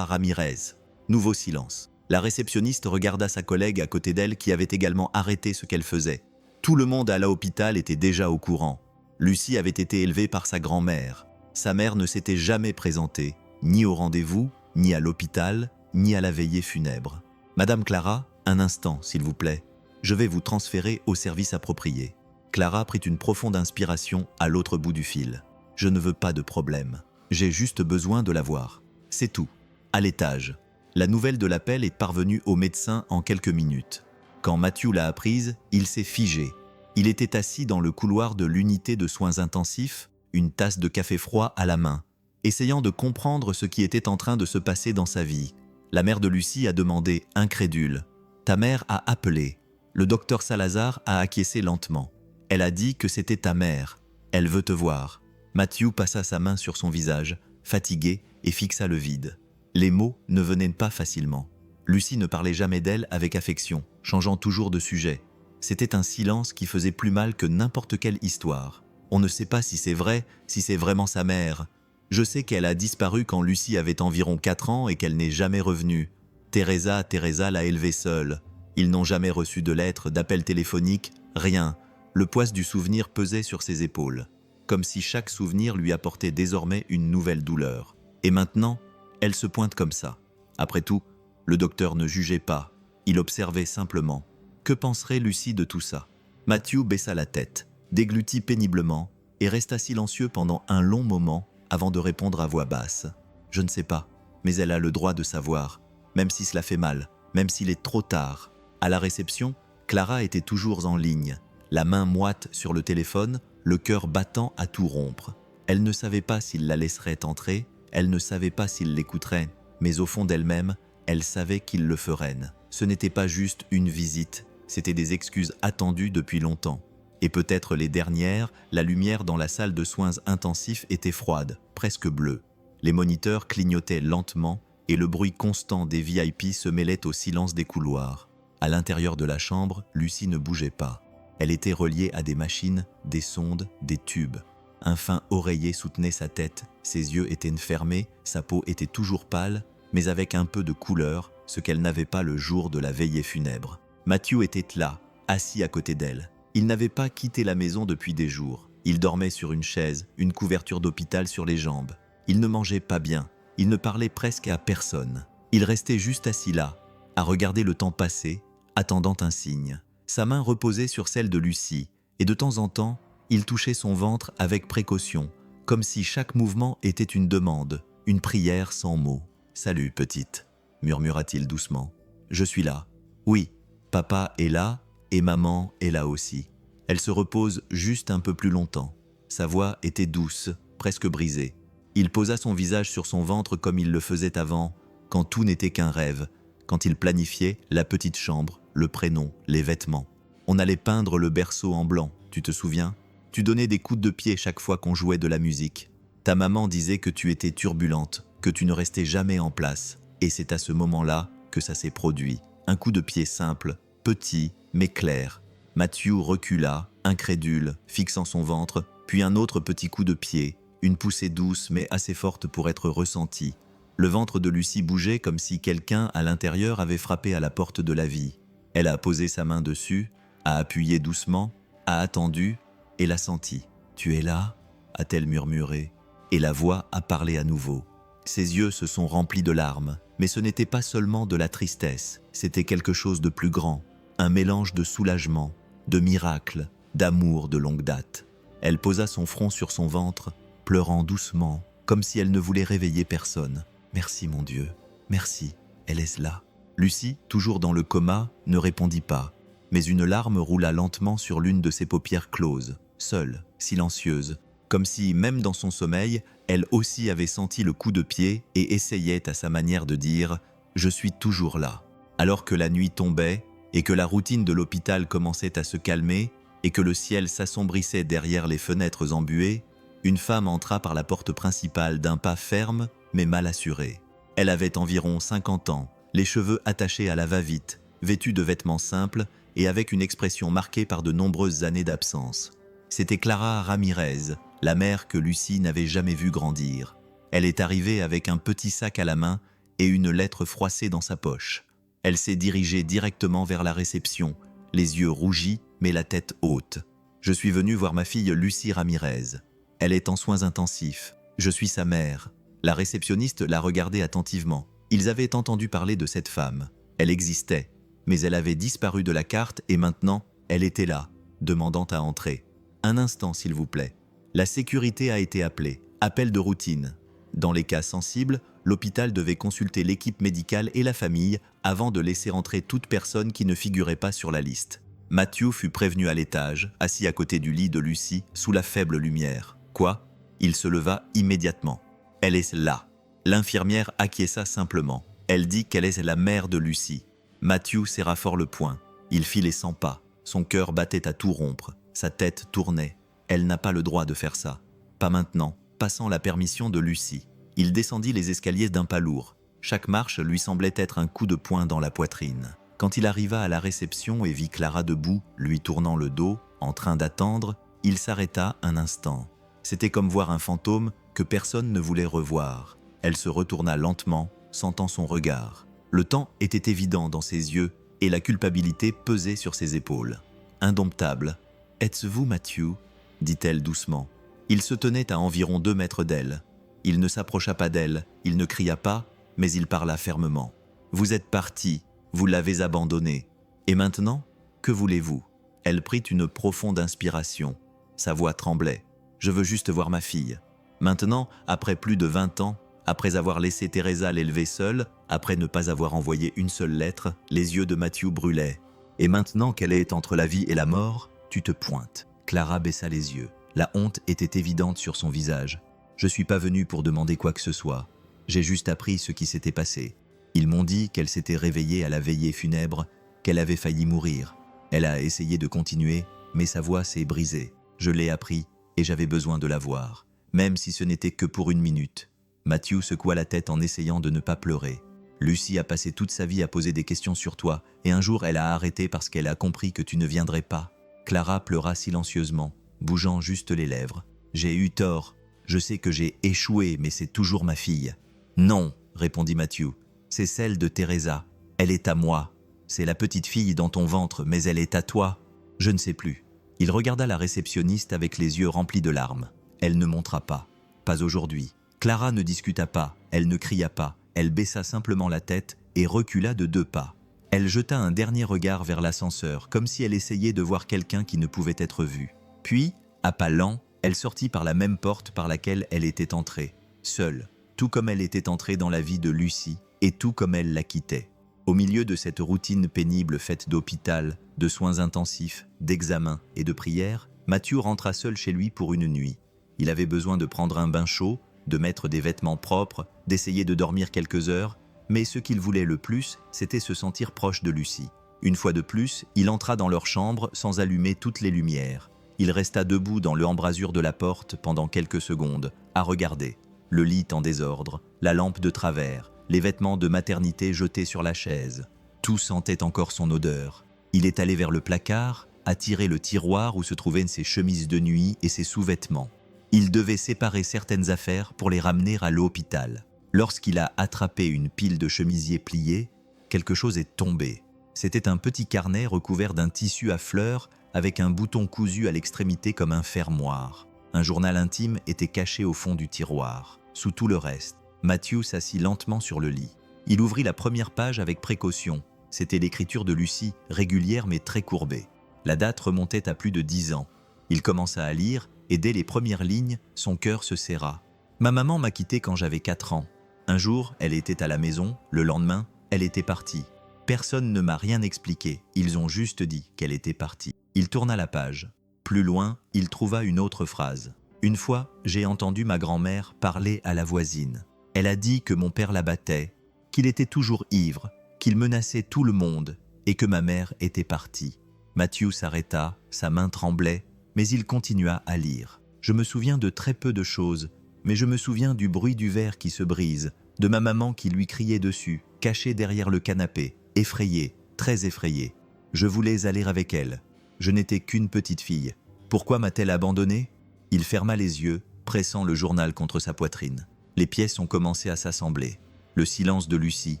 Ramirez. » Nouveau silence. La réceptionniste regarda sa collègue à côté d'elle qui avait également arrêté ce qu'elle faisait. Tout le monde à l'hôpital était déjà au courant. Lucie avait été élevée par sa grand-mère. Sa mère ne s'était jamais présentée, ni au rendez-vous, ni à l'hôpital, ni à la veillée funèbre. « Madame Clara, un instant, s'il vous plaît. Je vais vous transférer au service approprié. » Clara prit une profonde inspiration à l'autre bout du fil. « Je ne veux pas de problème. J'ai juste besoin de la voir. C'est tout. » À l'étage. La nouvelle de l'appel est parvenue au médecin en quelques minutes. Quand Matthew l'a apprise, il s'est figé. Il était assis dans le couloir de l'unité de soins intensifs, une tasse de café froid à la main, essayant de comprendre ce qui était en train de se passer dans sa vie. La mère de Lucie a demandé, incrédule. « Ta mère a appelé. » Le docteur Salazar a acquiescé lentement. Elle a dit que c'était ta mère. Elle veut te voir. Matthew passa sa main sur son visage, fatigué, et fixa le vide. Les mots ne venaient pas facilement. Lucie ne parlait jamais d'elle avec affection, changeant toujours de sujet. C'était un silence qui faisait plus mal que n'importe quelle histoire. On ne sait pas si c'est vrai, si c'est vraiment sa mère. Je sais qu'elle a disparu quand Lucie avait environ 4 ans et qu'elle n'est jamais revenue. Teresa l'a élevée seule. Ils n'ont jamais reçu de lettres, d'appels téléphoniques, rien. Le poids du souvenir pesait sur ses épaules, comme si chaque souvenir lui apportait désormais une nouvelle douleur. Et maintenant, elle se pointe comme ça. Après tout, le docteur ne jugeait pas, il observait simplement. Que penserait Lucie de tout ça? Matthew baissa la tête, déglutit péniblement et resta silencieux pendant un long moment avant de répondre à voix basse. « Je ne sais pas, mais elle a le droit de savoir, même si cela fait mal, même s'il est trop tard. » À la réception, Clara était toujours en ligne, la main moite sur le téléphone, le cœur battant à tout rompre. Elle ne savait pas s'il la laisserait entrer, elle ne savait pas s'il l'écouterait, mais au fond d'elle-même, elle savait qu'il le ferait. Ce n'était pas juste une visite, c'était des excuses attendues depuis longtemps. Et peut-être les dernières, la lumière dans la salle de soins intensifs était froide, presque bleue. Les moniteurs clignotaient lentement et le bruit constant des VIP se mêlait au silence des couloirs. À l'intérieur de la chambre, Lucie ne bougeait pas. Elle était reliée à des machines, des sondes, des tubes. Un fin oreiller soutenait sa tête, ses yeux étaient fermés, sa peau était toujours pâle, mais avec un peu de couleur, ce qu'elle n'avait pas le jour de la veillée funèbre. Matthew était là, assis à côté d'elle. Il n'avait pas quitté la maison depuis des jours. Il dormait sur une chaise, une couverture d'hôpital sur les jambes. Il ne mangeait pas bien, il ne parlait presque à personne. Il restait juste assis là, à regarder le temps passer, attendant un signe. Sa main reposait sur celle de Lucie, et de temps en temps, il touchait son ventre avec précaution, comme si chaque mouvement était une demande, une prière sans mots. « Salut, petite », murmura-t-il doucement. « Je suis là. Oui, papa est là, et maman est là aussi. » Elle se repose juste un peu plus longtemps. Sa voix était douce, presque brisée. Il posa son visage sur son ventre comme il le faisait avant, quand tout n'était qu'un rêve, quand il planifiait la petite chambre, le prénom, les vêtements. On allait peindre le berceau en blanc, tu te souviens? Tu donnais des coups de pied chaque fois qu'on jouait de la musique. Ta maman disait que tu étais turbulente, que tu ne restais jamais en place. Et c'est à ce moment-là que ça s'est produit. Un coup de pied simple, petit, mais clair. Matthew recula, incrédule, fixant son ventre, puis un autre petit coup de pied, une poussée douce mais assez forte pour être ressentie. Le ventre de Lucie bougeait comme si quelqu'un à l'intérieur avait frappé à la porte de la vie. Elle a posé sa main dessus, a appuyé doucement, a attendu et l'a senti. « Tu es là ?» a-t-elle murmuré. Et la voix a parlé à nouveau. Ses yeux se sont remplis de larmes, mais ce n'était pas seulement de la tristesse, c'était quelque chose de plus grand, un mélange de soulagement, de miracle, d'amour de longue date. Elle posa son front sur son ventre, pleurant doucement, comme si elle ne voulait réveiller personne. « Merci mon Dieu, merci, elle est là. » Lucie, toujours dans le coma, ne répondit pas, mais une larme roula lentement sur l'une de ses paupières closes, seule, silencieuse, comme si, même dans son sommeil, elle aussi avait senti le coup de pied et essayait à sa manière de dire « Je suis toujours là ». Alors que la nuit tombait et que la routine de l'hôpital commençait à se calmer et que le ciel s'assombrissait derrière les fenêtres embuées, une femme entra par la porte principale d'un pas ferme mais mal assuré. Elle avait environ 50 ans, les cheveux attachés à la va-vite, vêtue de vêtements simples et avec une expression marquée par de nombreuses années d'absence. C'était Clara Ramirez, la mère que Lucie n'avait jamais vue grandir. Elle est arrivée avec un petit sac à la main et une lettre froissée dans sa poche. Elle s'est dirigée directement vers la réception, les yeux rougis mais la tête haute. « Je suis venue voir ma fille Lucie Ramirez. Elle est en soins intensifs. Je suis sa mère. » La réceptionniste la regardait attentivement. Ils avaient entendu parler de cette femme. Elle existait, mais elle avait disparu de la carte et maintenant, elle était là, demandant à entrer. « Un instant, s'il vous plaît. » La sécurité a été appelée. Appel de routine. Dans les cas sensibles, l'hôpital devait consulter l'équipe médicale et la famille avant de laisser entrer toute personne qui ne figurait pas sur la liste. Matthew fut prévenu à l'étage, assis à côté du lit de Lucie, sous la faible lumière. Quoi ? Il se leva immédiatement. « Elle est là. » L'infirmière acquiesça simplement. Elle dit qu'elle est la mère de Lucie. Matthew serra fort le poing. Il fit les 100 pas. Son cœur battait à tout rompre. Sa tête tournait. Elle n'a pas le droit de faire ça. Pas maintenant, pas sans la permission de Lucie. Il descendit les escaliers d'un pas lourd. Chaque marche lui semblait être un coup de poing dans la poitrine. Quand il arriva à la réception et vit Clara debout, lui tournant le dos, en train d'attendre, il s'arrêta un instant. C'était comme voir un fantôme que personne ne voulait revoir. Elle se retourna lentement, sentant son regard. Le temps était évident dans ses yeux et la culpabilité pesait sur ses épaules. Indomptable. « Êtes-vous Matthew ?» dit-elle doucement. Il se tenait à environ 2 mètres d'elle. Il ne s'approcha pas d'elle, il ne cria pas, mais il parla fermement. « Vous êtes parti, vous l'avez abandonné. Et maintenant, que voulez-vous » Elle prit une profonde inspiration. Sa voix tremblait. « Je veux juste voir ma fille. » Maintenant, après plus de 20 ans, après avoir laissé Teresa l'élever seule, après ne pas avoir envoyé une seule lettre, les yeux de Matthew brûlaient. « Et maintenant qu'elle est entre la vie et la mort, tu te pointes. » Clara baissa les yeux. La honte était évidente sur son visage. « Je suis pas venue pour demander quoi que ce soit. J'ai juste appris ce qui s'était passé. Ils m'ont dit qu'elle s'était réveillée à la veillée funèbre, qu'elle avait failli mourir. Elle a essayé de continuer, mais sa voix s'est brisée. Je l'ai appris et j'avais besoin de la voir, même si ce n'était que pour 1 minute. » Matthew secoua la tête en essayant de ne pas pleurer. « Lucie a passé toute sa vie à poser des questions sur toi, et un jour elle a arrêté parce qu'elle a compris que tu ne viendrais pas. » Clara pleura silencieusement, bougeant juste les lèvres. « J'ai eu tort. Je sais que j'ai échoué, mais c'est toujours ma fille. »« Non, » répondit Matthew. « C'est celle de Teresa. Elle est à moi. C'est la petite fille dans ton ventre, mais elle est à toi. Je ne sais plus. » Il regarda la réceptionniste avec les yeux remplis de larmes. Elle ne montra pas. Pas aujourd'hui. Clara ne discuta pas, elle ne cria pas. Elle baissa simplement la tête et recula de 2 pas. Elle jeta un dernier regard vers l'ascenseur, comme si elle essayait de voir quelqu'un qui ne pouvait être vu. Puis, à pas lents, elle sortit par la même porte par laquelle elle était entrée, seule, tout comme elle était entrée dans la vie de Lucie, et tout comme elle la quittait. Au milieu de cette routine pénible faite d'hôpital, de soins intensifs, d'examens et de prières, Matthew rentra seul chez lui pour une nuit. Il avait besoin de prendre un bain chaud, de mettre des vêtements propres, d'essayer de dormir quelques heures, mais ce qu'il voulait le plus, c'était se sentir proche de Lucie. Une fois de plus, il entra dans leur chambre sans allumer toutes les lumières. Il resta debout dans l'embrasure de la porte pendant quelques secondes, à regarder. Le lit en désordre, la lampe de travers, les vêtements de maternité jetés sur la chaise. Tout sentait encore son odeur. Il est allé vers le placard, a tiré le tiroir où se trouvaient ses chemises de nuit et ses sous-vêtements. Il devait séparer certaines affaires pour les ramener à l'hôpital. Lorsqu'il a attrapé une pile de chemisiers pliés, quelque chose est tombé. C'était un petit carnet recouvert d'un tissu à fleurs avec un bouton cousu à l'extrémité comme un fermoir. Un journal intime était caché au fond du tiroir. Sous tout le reste, Matthew s'assit lentement sur le lit. Il ouvrit la première page avec précaution. C'était l'écriture de Lucie, régulière mais très courbée. La date remontait à plus de 10 ans. Il commença à lire et dès les premières lignes, son cœur se serra. « Ma maman m'a quitté quand j'avais 4 ans. Un jour, elle était à la maison, le lendemain, elle était partie. Personne ne m'a rien expliqué, ils ont juste dit qu'elle était partie. » Il tourna la page. Plus loin, il trouva une autre phrase. « Une fois, j'ai entendu ma grand-mère parler à la voisine. Elle a dit que mon père la battait, qu'il était toujours ivre, qu'il menaçait tout le monde et que ma mère était partie. » Matthew s'arrêta, sa main tremblait, mais il continua à lire. « Je me souviens de très peu de choses, mais je me souviens du bruit du verre qui se brise, de ma maman qui lui criait dessus, cachée derrière le canapé, effrayée, très effrayée. Je voulais aller avec elle. Je n'étais qu'une petite fille. Pourquoi m'a-t-elle abandonné ?» Il ferma les yeux, pressant le journal contre sa poitrine. Les pièces ont commencé à s'assembler. Le silence de Lucie,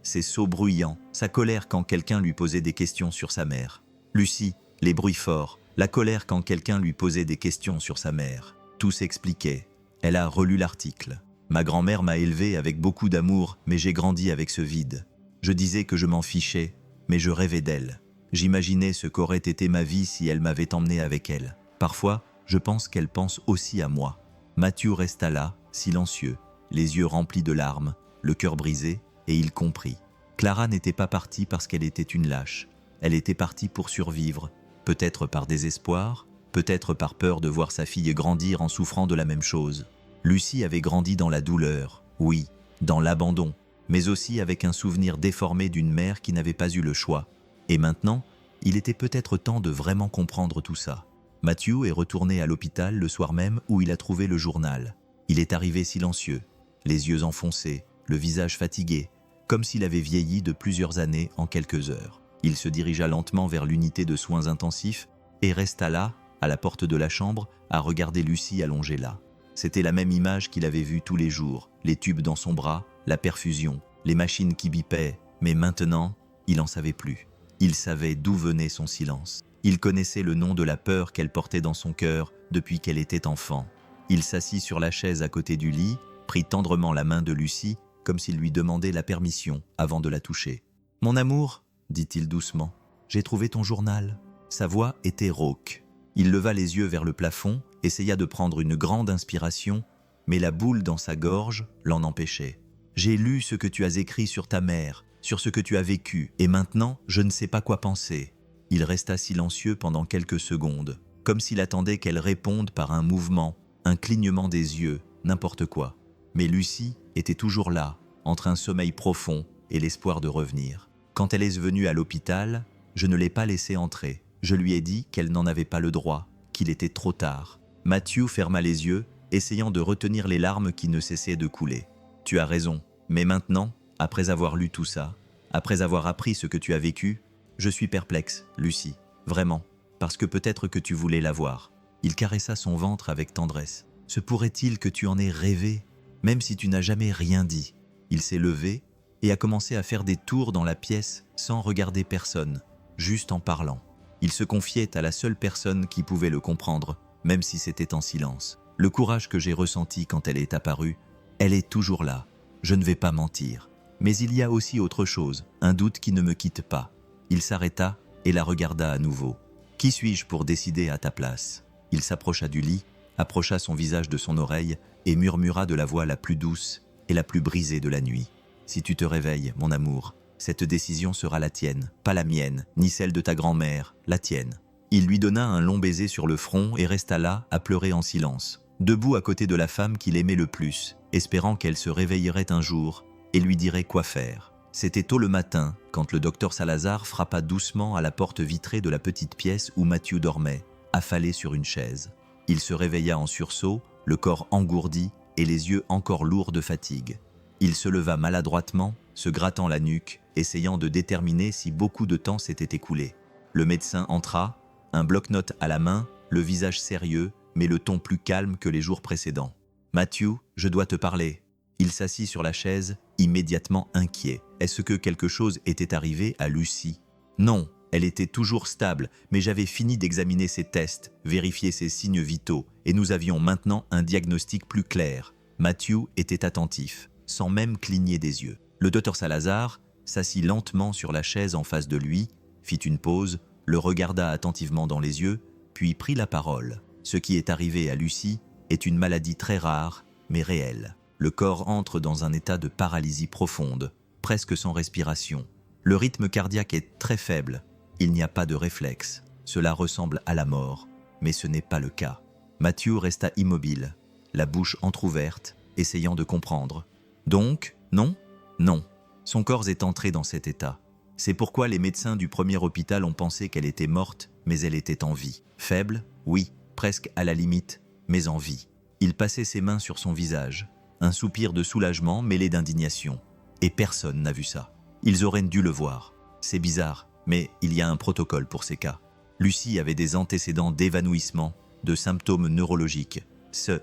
ses sauts bruyants, sa colère quand quelqu'un lui posait des questions sur sa mère. Lucie, les bruits forts, la colère quand quelqu'un lui posait des questions sur sa mère. Tout s'expliquait. Elle a relu l'article. « Ma grand-mère m'a élevé avec beaucoup d'amour, mais j'ai grandi avec ce vide. Je disais que je m'en fichais, mais je rêvais d'elle. J'imaginais ce qu'aurait été ma vie si elle m'avait emmené avec elle. Parfois, je pense qu'elle pense aussi à moi. » Matthew resta là, silencieux, les yeux remplis de larmes, le cœur brisé, et il comprit. Clara n'était pas partie parce qu'elle était une lâche. Elle était partie pour survivre, peut-être par désespoir, peut-être par peur de voir sa fille grandir en souffrant de la même chose. Lucie avait grandi dans la douleur, oui, dans l'abandon, mais aussi avec un souvenir déformé d'une mère qui n'avait pas eu le choix. Et maintenant, il était peut-être temps de vraiment comprendre tout ça. Matthew est retourné à l'hôpital le soir même où il a trouvé le journal. Il est arrivé silencieux, les yeux enfoncés, le visage fatigué, comme s'il avait vieilli de plusieurs années en quelques heures. Il se dirigea lentement vers l'unité de soins intensifs et resta là, à la porte de la chambre, à regarder Lucie allongée là. C'était la même image qu'il avait vue tous les jours, les tubes dans son bras, la perfusion, les machines qui bipaient, mais maintenant, il n'en savait plus. Il savait d'où venait son silence. Il connaissait le nom de la peur qu'elle portait dans son cœur depuis qu'elle était enfant. Il s'assit sur la chaise à côté du lit, prit tendrement la main de Lucie, comme s'il lui demandait la permission avant de la toucher. « Mon amour, dit-il doucement, j'ai trouvé ton journal. » Sa voix était rauque. Il leva les yeux vers le plafond, essaya de prendre une grande inspiration, mais la boule dans sa gorge l'en empêchait. « J'ai lu ce que tu as écrit sur ta mère, sur ce que tu as vécu, et maintenant, je ne sais pas quoi penser. » Il resta silencieux pendant quelques secondes, comme s'il attendait qu'elle réponde par un mouvement, un clignement des yeux, n'importe quoi. Mais Lucie était toujours là, entre un sommeil profond et l'espoir de revenir. Quand elle est venue à l'hôpital, je ne l'ai pas laissée entrer. Je lui ai dit qu'elle n'en avait pas le droit, qu'il était trop tard. Matthew ferma les yeux, essayant de retenir les larmes qui ne cessaient de couler. « Tu as raison, mais maintenant, après avoir lu tout ça, après avoir appris ce que tu as vécu, je suis perplexe, Lucie, vraiment, parce que peut-être que tu voulais la voir. » Il caressa son ventre avec tendresse. « Se pourrait-il que tu en aies rêvé, même si tu n'as jamais rien dit ?» Il s'est levé et a commencé à faire des tours dans la pièce sans regarder personne, juste en parlant. Il se confiait à la seule personne qui pouvait le comprendre, même si c'était en silence. « Le courage que j'ai ressenti quand elle est apparue, elle est toujours là. Je ne vais pas mentir. Mais il y a aussi autre chose, un doute qui ne me quitte pas. » Il s'arrêta et la regarda à nouveau. « Qui suis-je pour décider à ta place ?» Il s'approcha du lit, approcha son visage de son oreille et murmura de la voix la plus douce et la plus brisée de la nuit. « Si tu te réveilles, mon amour, cette décision sera la tienne, pas la mienne, ni celle de ta grand-mère, la tienne. » Il lui donna un long baiser sur le front et resta là, à pleurer en silence, debout à côté de la femme qu'il aimait le plus, espérant qu'elle se réveillerait un jour et lui dirait quoi faire. C'était tôt le matin, quand le docteur Salazar frappa doucement à la porte vitrée de la petite pièce où Matthew dormait, affalé sur une chaise. Il se réveilla en sursaut, le corps engourdi et les yeux encore lourds de fatigue. Il se leva maladroitement, se grattant la nuque, essayant de déterminer si beaucoup de temps s'était écoulé. Le médecin entra, un bloc-notes à la main, le visage sérieux, mais le ton plus calme que les jours précédents. « Matthew, je dois te parler. » Il s'assit sur la chaise, immédiatement inquiet. Est-ce que quelque chose était arrivé à Lucy? Non, elle était toujours stable, mais j'avais fini d'examiner ses tests, vérifier ses signes vitaux, et nous avions maintenant un diagnostic plus clair. Matthew était attentif, sans même cligner des yeux. Le docteur Salazar s'assit lentement sur la chaise en face de lui, fit une pause, le regarda attentivement dans les yeux, puis prit la parole. Ce qui est arrivé à Lucy est une maladie très rare, mais réelle. Le corps entre dans un état de paralysie profonde, presque sans respiration. Le rythme cardiaque est très faible, il n'y a pas de réflexe. Cela ressemble à la mort, mais ce n'est pas le cas. Matthew resta immobile, la bouche entr'ouverte, essayant de comprendre. Donc, non? Non. Son corps est entré dans cet état. C'est pourquoi les médecins du premier hôpital ont pensé qu'elle était morte, mais elle était en vie. Faible? Oui, presque à la limite, mais en vie. Il passait ses mains sur son visage. Un soupir de soulagement mêlé d'indignation. Et personne n'a vu ça. Ils auraient dû le voir. C'est bizarre, mais il y a un protocole pour ces cas. Lucy avait des antécédents d'évanouissement, de symptômes neurologiques.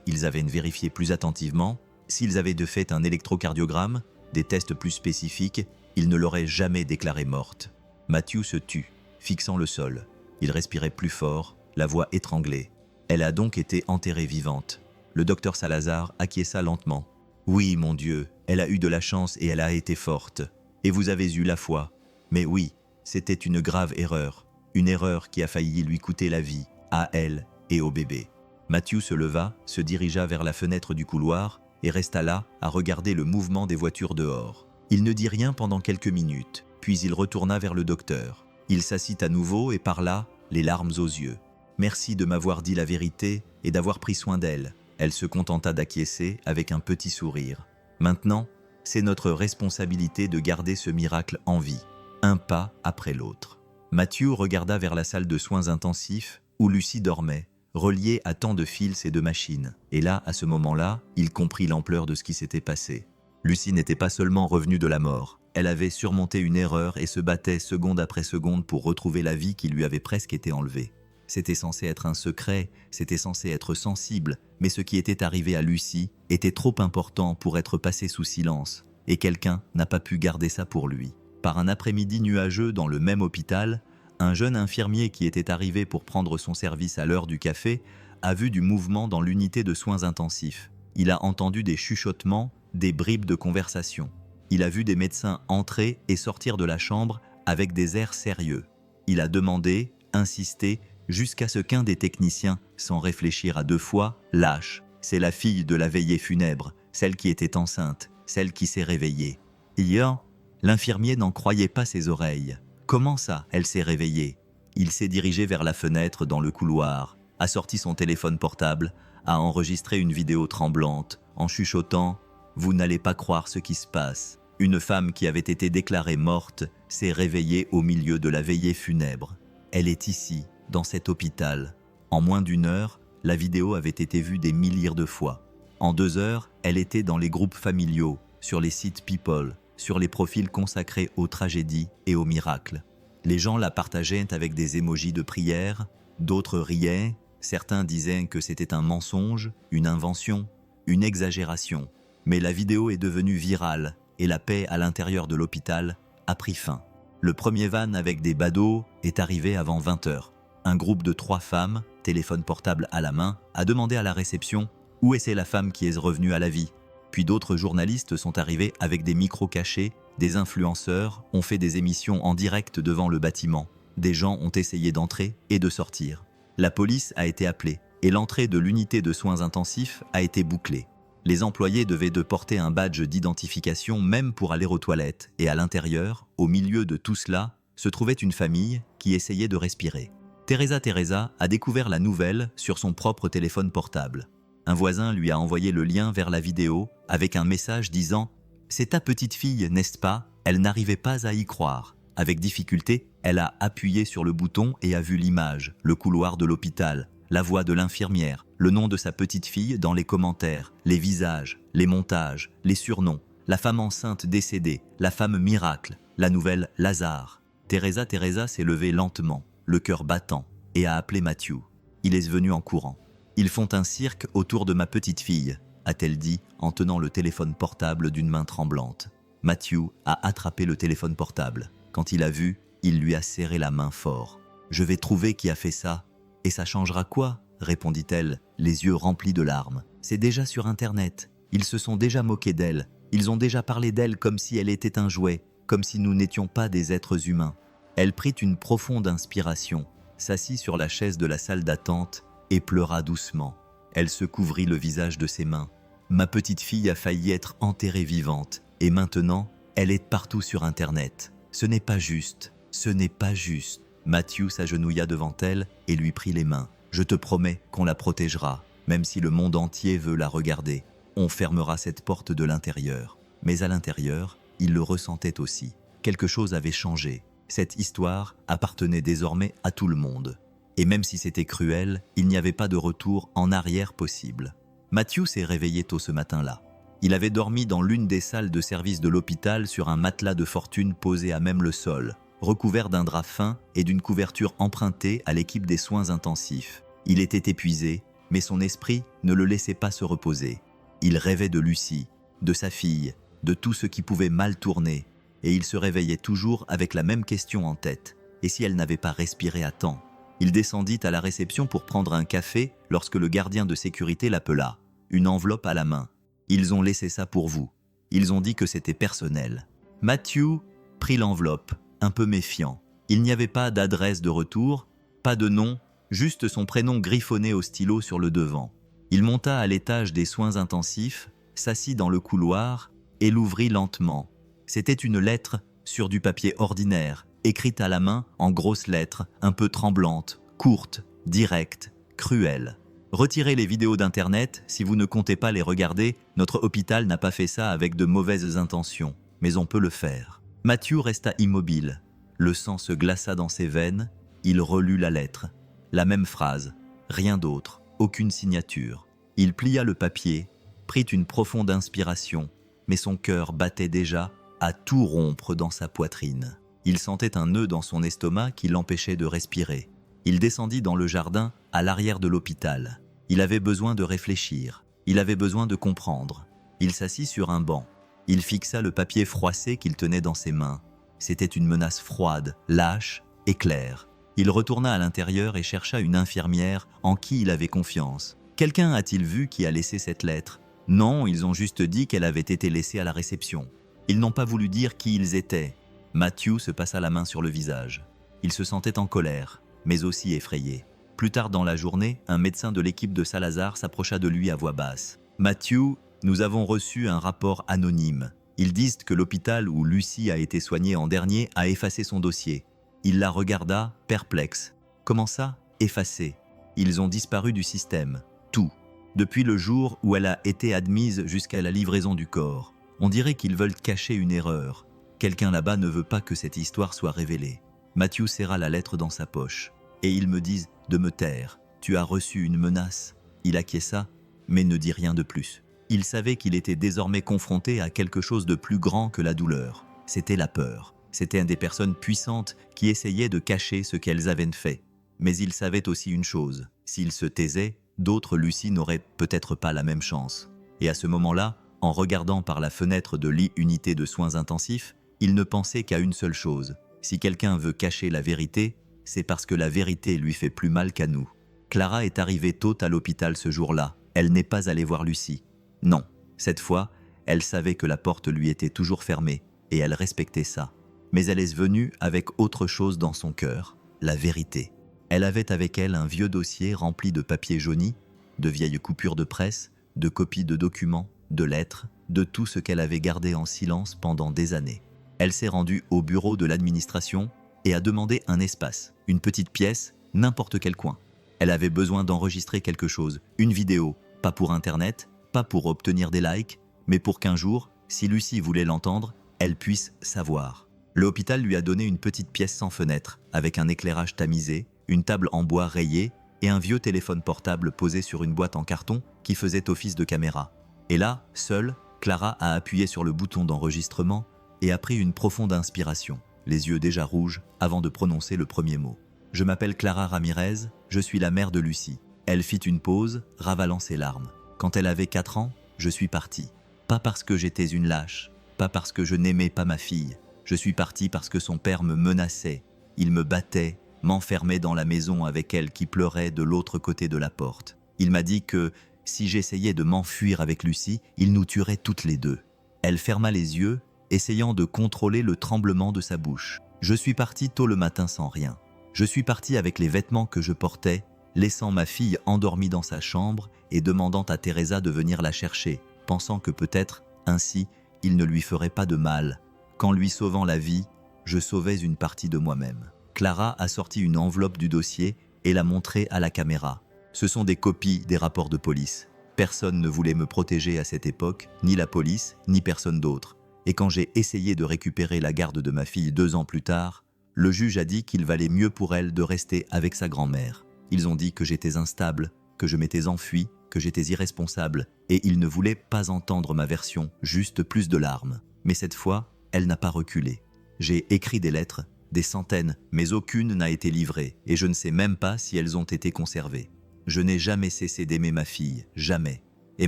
Ils avaient vérifié plus attentivement. S'ils avaient de fait un électrocardiogramme, des tests plus spécifiques, ils ne l'auraient jamais déclarée morte. Matthew se tut, fixant le sol. Il respirait plus fort, la voix étranglée. Elle a donc été enterrée vivante. Le docteur Salazar acquiesça lentement. Oui, mon Dieu, elle a eu de la chance et elle a été forte. Et vous avez eu la foi. Mais oui, c'était une grave erreur. Une erreur qui a failli lui coûter la vie, à elle et au bébé. Matthew se leva, se dirigea vers la fenêtre du couloir et resta là à regarder le mouvement des voitures dehors. Il ne dit rien pendant quelques minutes, puis il retourna vers le docteur. Il s'assit à nouveau et parla, les larmes aux yeux. « Merci de m'avoir dit la vérité et d'avoir pris soin d'elle. » Elle se contenta d'acquiescer avec un petit sourire. « Maintenant, c'est notre responsabilité de garder ce miracle en vie, un pas après l'autre. » Matthew regarda vers la salle de soins intensifs où Lucy dormait, reliée à tant de fils et de machines. Et là, à ce moment-là, il comprit l'ampleur de ce qui s'était passé. Lucy n'était pas seulement revenue de la mort. Elle avait surmonté une erreur et se battait seconde après seconde pour retrouver la vie qui lui avait presque été enlevée. C'était censé être un secret, c'était censé être sensible, mais ce qui était arrivé à Lucy était trop important pour être passé sous silence, et quelqu'un n'a pas pu garder ça pour lui. Par un après-midi nuageux dans le même hôpital, un jeune infirmier qui était arrivé pour prendre son service à l'heure du café a vu du mouvement dans l'unité de soins intensifs. Il a entendu des chuchotements, des bribes de conversation. Il a vu des médecins entrer et sortir de la chambre avec des airs sérieux. Il a demandé, insisté, jusqu'à ce qu'un des techniciens, sans réfléchir à deux fois, lâche. C'est la fille de la veillée funèbre, celle qui était enceinte, celle qui s'est réveillée. Hier, l'infirmier n'en croyait pas ses oreilles. Comment ça, elle s'est réveillée? Il s'est dirigé vers la fenêtre dans le couloir, a sorti son téléphone portable, a enregistré une vidéo tremblante, en chuchotant « Vous n'allez pas croire ce qui se passe. Une femme qui avait été déclarée morte s'est réveillée au milieu de la veillée funèbre. Elle est ici, dans cet hôpital. » En moins d'une heure, la vidéo avait été vue des milliers de fois. En 2 heures, elle était dans les groupes familiaux, sur les sites People, sur les profils consacrés aux tragédies et aux miracles. Les gens la partageaient avec des émojis de prière, d'autres riaient, certains disaient que c'était un mensonge, une invention, une exagération. Mais la vidéo est devenue virale et la paix à l'intérieur de l'hôpital a pris fin. Le premier van avec des badauds est arrivé avant 20 heures. Un groupe de 3 femmes, téléphone portable à la main, a demandé à la réception « Où est la femme qui est revenue à la vie ?» Puis d'autres journalistes sont arrivés avec des micros cachés, des influenceurs ont fait des émissions en direct devant le bâtiment. Des gens ont essayé d'entrer et de sortir. La police a été appelée et l'entrée de l'unité de soins intensifs a été bouclée. Les employés devaient porter un badge d'identification même pour aller aux toilettes et à l'intérieur, au milieu de tout cela, se trouvait une famille qui essayait de respirer. Teresa a découvert la nouvelle sur son propre téléphone portable. Un voisin lui a envoyé le lien vers la vidéo avec un message disant « C'est ta petite fille, n'est-ce pas ?» Elle n'arrivait pas à y croire. Avec difficulté, elle a appuyé sur le bouton et a vu l'image, le couloir de l'hôpital, la voix de l'infirmière, le nom de sa petite fille dans les commentaires, les visages, les montages, les surnoms, la femme enceinte décédée, la femme miracle, la nouvelle Lazare. Teresa s'est levée lentement, le cœur battant, et a appelé Matthew. Il est venu en courant. Ils font un cirque autour de ma petite fille, a-t-elle dit en tenant le téléphone portable d'une main tremblante. Matthew a attrapé le téléphone portable. Quand il a vu, il lui a serré la main fort. « Je vais trouver qui a fait ça. Et ça changera quoi ?» répondit-elle, les yeux remplis de larmes. « C'est déjà sur Internet. Ils se sont déjà moqués d'elle. Ils ont déjà parlé d'elle comme si elle était un jouet, comme si nous n'étions pas des êtres humains. » Elle prit une profonde inspiration, s'assit sur la chaise de la salle d'attente et pleura doucement. Elle se couvrit le visage de ses mains. « Ma petite fille a failli être enterrée vivante, et maintenant, elle est partout sur Internet. Ce n'est pas juste, ce n'est pas juste. » Matthew s'agenouilla devant elle et lui prit les mains. « Je te promets qu'on la protégera, même si le monde entier veut la regarder. On fermera cette porte de l'intérieur. » Mais à l'intérieur, il le ressentait aussi. Quelque chose avait changé. Cette histoire appartenait désormais à tout le monde. Et même si c'était cruel, il n'y avait pas de retour en arrière possible. Matthew s'est réveillé tôt ce matin-là. Il avait dormi dans l'une des salles de service de l'hôpital sur un matelas de fortune posé à même le sol, recouvert d'un drap fin et d'une couverture empruntée à l'équipe des soins intensifs. Il était épuisé, mais son esprit ne le laissait pas se reposer. Il rêvait de Lucie, de sa fille, de tout ce qui pouvait mal tourner, et il se réveillait toujours avec la même question en tête. Et si elle n'avait pas respiré à temps? Il descendit à la réception pour prendre un café lorsque le gardien de sécurité l'appela, une enveloppe à la main. « Ils ont laissé ça pour vous. Ils ont dit que c'était personnel. » Matthew prit l'enveloppe, un peu méfiant. Il n'y avait pas d'adresse de retour, pas de nom, juste son prénom griffonné au stylo sur le devant. Il monta à l'étage des soins intensifs, s'assit dans le couloir et l'ouvrit lentement. C'était une lettre sur du papier ordinaire, écrite à la main en grosses lettres, un peu tremblantes, courtes, directes, cruelles. « Retirez les vidéos d'Internet si vous ne comptez pas les regarder. Notre hôpital n'a pas fait ça avec de mauvaises intentions, mais on peut le faire. » Matthew resta immobile. Le sang se glaça dans ses veines. Il relut la lettre. La même phrase, rien d'autre, aucune signature. Il plia le papier, prit une profonde inspiration, mais son cœur battait déjà à tout rompre dans sa poitrine. Il sentait un nœud dans son estomac qui l'empêchait de respirer. Il descendit dans le jardin à l'arrière de l'hôpital. Il avait besoin de réfléchir. Il avait besoin de comprendre. Il s'assit sur un banc. Il fixa le papier froissé qu'il tenait dans ses mains. C'était une menace froide, lâche et claire. Il retourna à l'intérieur et chercha une infirmière en qui il avait confiance. Quelqu'un a-t-il vu qui a laissé cette lettre? Non, ils ont juste dit qu'elle avait été laissée à la réception. Ils n'ont pas voulu dire qui ils étaient. Matthew se passa la main sur le visage. Il se sentait en colère, mais aussi effrayé. Plus tard dans la journée, un médecin de l'équipe de Salazar s'approcha de lui à voix basse. « Matthew, nous avons reçu un rapport anonyme. Ils disent que l'hôpital où Lucie a été soignée en dernier a effacé son dossier. » Il la regarda, perplexe. « Comment ça, effacé? Ils ont disparu du système. Tout. Depuis le jour où elle a été admise jusqu'à la livraison du corps. On dirait qu'ils veulent cacher une erreur. Quelqu'un là-bas ne veut pas que cette histoire soit révélée. » Matthew serra la lettre dans sa poche. « Et ils me disent de me taire. Tu as reçu une menace. » Il acquiesça, mais ne dit rien de plus. Il savait qu'il était désormais confronté à quelque chose de plus grand que la douleur. C'était la peur. C'était une des personnes puissantes qui essayaient de cacher ce qu'elles avaient fait. Mais il savait aussi une chose. S'il se taisait, d'autres Lucie n'auraient peut-être pas la même chance. Et à ce moment-là, en regardant par la fenêtre de l'unité de soins intensifs, il ne pensait qu'à une seule chose. Si quelqu'un veut cacher la vérité, c'est parce que la vérité lui fait plus mal qu'à nous. Clara est arrivée tôt à l'hôpital ce jour-là. Elle n'est pas allée voir Lucie. Non, cette fois, elle savait que la porte lui était toujours fermée et elle respectait ça. Mais elle est venue avec autre chose dans son cœur, la vérité. Elle avait avec elle un vieux dossier rempli de papiers jaunis, de vieilles coupures de presse, de copies de documents, de lettres, de tout ce qu'elle avait gardé en silence pendant des années. Elle s'est rendue au bureau de l'administration et a demandé un espace, une petite pièce, n'importe quel coin. Elle avait besoin d'enregistrer quelque chose, une vidéo, pas pour Internet, pas pour obtenir des likes, mais pour qu'un jour, si Lucie voulait l'entendre, elle puisse savoir. L'hôpital lui a donné une petite pièce sans fenêtre, avec un éclairage tamisé, une table en bois rayée et un vieux téléphone portable posé sur une boîte en carton qui faisait office de caméra. Et là, seule, Clara a appuyé sur le bouton d'enregistrement et a pris une profonde inspiration, les yeux déjà rouges, avant de prononcer le premier mot. « Je m'appelle Clara Ramirez, je suis la mère de Lucie. Elle fit une pause, ravalant ses larmes. Quand elle avait 4 ans, je suis parti. Pas parce que j'étais une lâche, pas parce que je n'aimais pas ma fille. Je suis parti parce que son père me menaçait. Il me battait, m'enfermait dans la maison avec elle qui pleurait de l'autre côté de la porte. Il m'a dit que si j'essayais de m'enfuir avec Lucie, il nous tuerait toutes les deux. Elle ferma les yeux, essayant de contrôler le tremblement de sa bouche. Je suis parti tôt le matin sans rien. Je suis parti avec les vêtements que je portais, laissant ma fille endormie dans sa chambre et demandant à Teresa de venir la chercher, pensant que peut-être, ainsi, il ne lui ferait pas de mal. Qu'en lui sauvant la vie, je sauvais une partie de moi-même. Clara a sorti une enveloppe du dossier et l'a montrée à la caméra. Ce sont des copies des rapports de police. Personne ne voulait me protéger à cette époque, ni la police, ni personne d'autre. Et quand j'ai essayé de récupérer la garde de ma fille 2 ans plus tard, le juge a dit qu'il valait mieux pour elle de rester avec sa grand-mère. Ils ont dit que j'étais instable, que je m'étais enfui, que j'étais irresponsable, et ils ne voulaient pas entendre ma version, juste plus de larmes. Mais cette fois, elle n'a pas reculé. J'ai écrit des lettres, des centaines, mais aucune n'a été livrée, et je ne sais même pas si elles ont été conservées. Je n'ai jamais cessé d'aimer ma fille, jamais. Et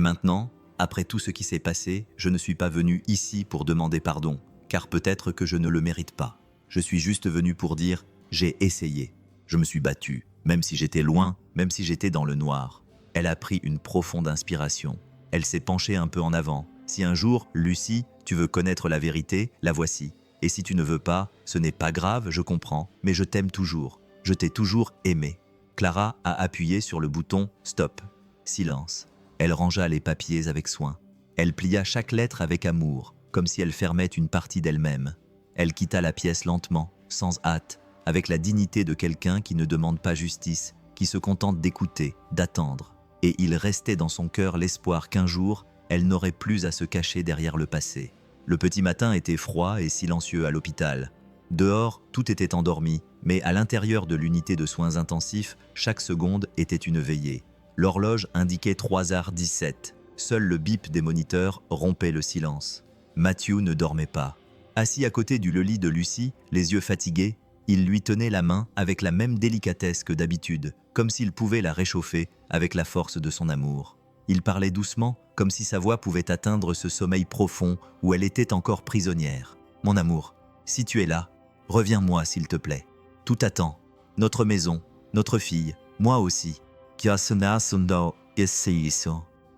maintenant, après tout ce qui s'est passé, je ne suis pas venu ici pour demander pardon, car peut-être que je ne le mérite pas. Je suis juste venu pour dire « j'ai essayé ». Je me suis battu, même si j'étais loin, même si j'étais dans le noir. Elle a pris une profonde inspiration. Elle s'est penchée un peu en avant. Si un jour, Lucie, tu veux connaître la vérité, la voici. Et si tu ne veux pas, ce n'est pas grave, je comprends, mais je t'aime toujours. Je t'ai toujours aimé. Clara a appuyé sur le bouton « Stop ». Silence. Elle rangea les papiers avec soin. Elle plia chaque lettre avec amour, comme si elle fermait une partie d'elle-même. Elle quitta la pièce lentement, sans hâte, avec la dignité de quelqu'un qui ne demande pas justice, qui se contente d'écouter, d'attendre. Et il restait dans son cœur l'espoir qu'un jour, elle n'aurait plus à se cacher derrière le passé. Le petit matin était froid et silencieux à l'hôpital. Dehors, tout était endormi, mais à l'intérieur de l'unité de soins intensifs, chaque seconde était une veillée. L'horloge indiquait 3h17. Seul le bip des moniteurs rompait le silence. Matthew ne dormait pas. Assis à côté du lit de Lucie, les yeux fatigués, il lui tenait la main avec la même délicatesse que d'habitude, comme s'il pouvait la réchauffer avec la force de son amour. Il parlait doucement, comme si sa voix pouvait atteindre ce sommeil profond où elle était encore prisonnière. « Mon amour, si tu es là, reviens-moi s'il te plaît. Tout attend. Notre maison, notre fille, moi aussi. »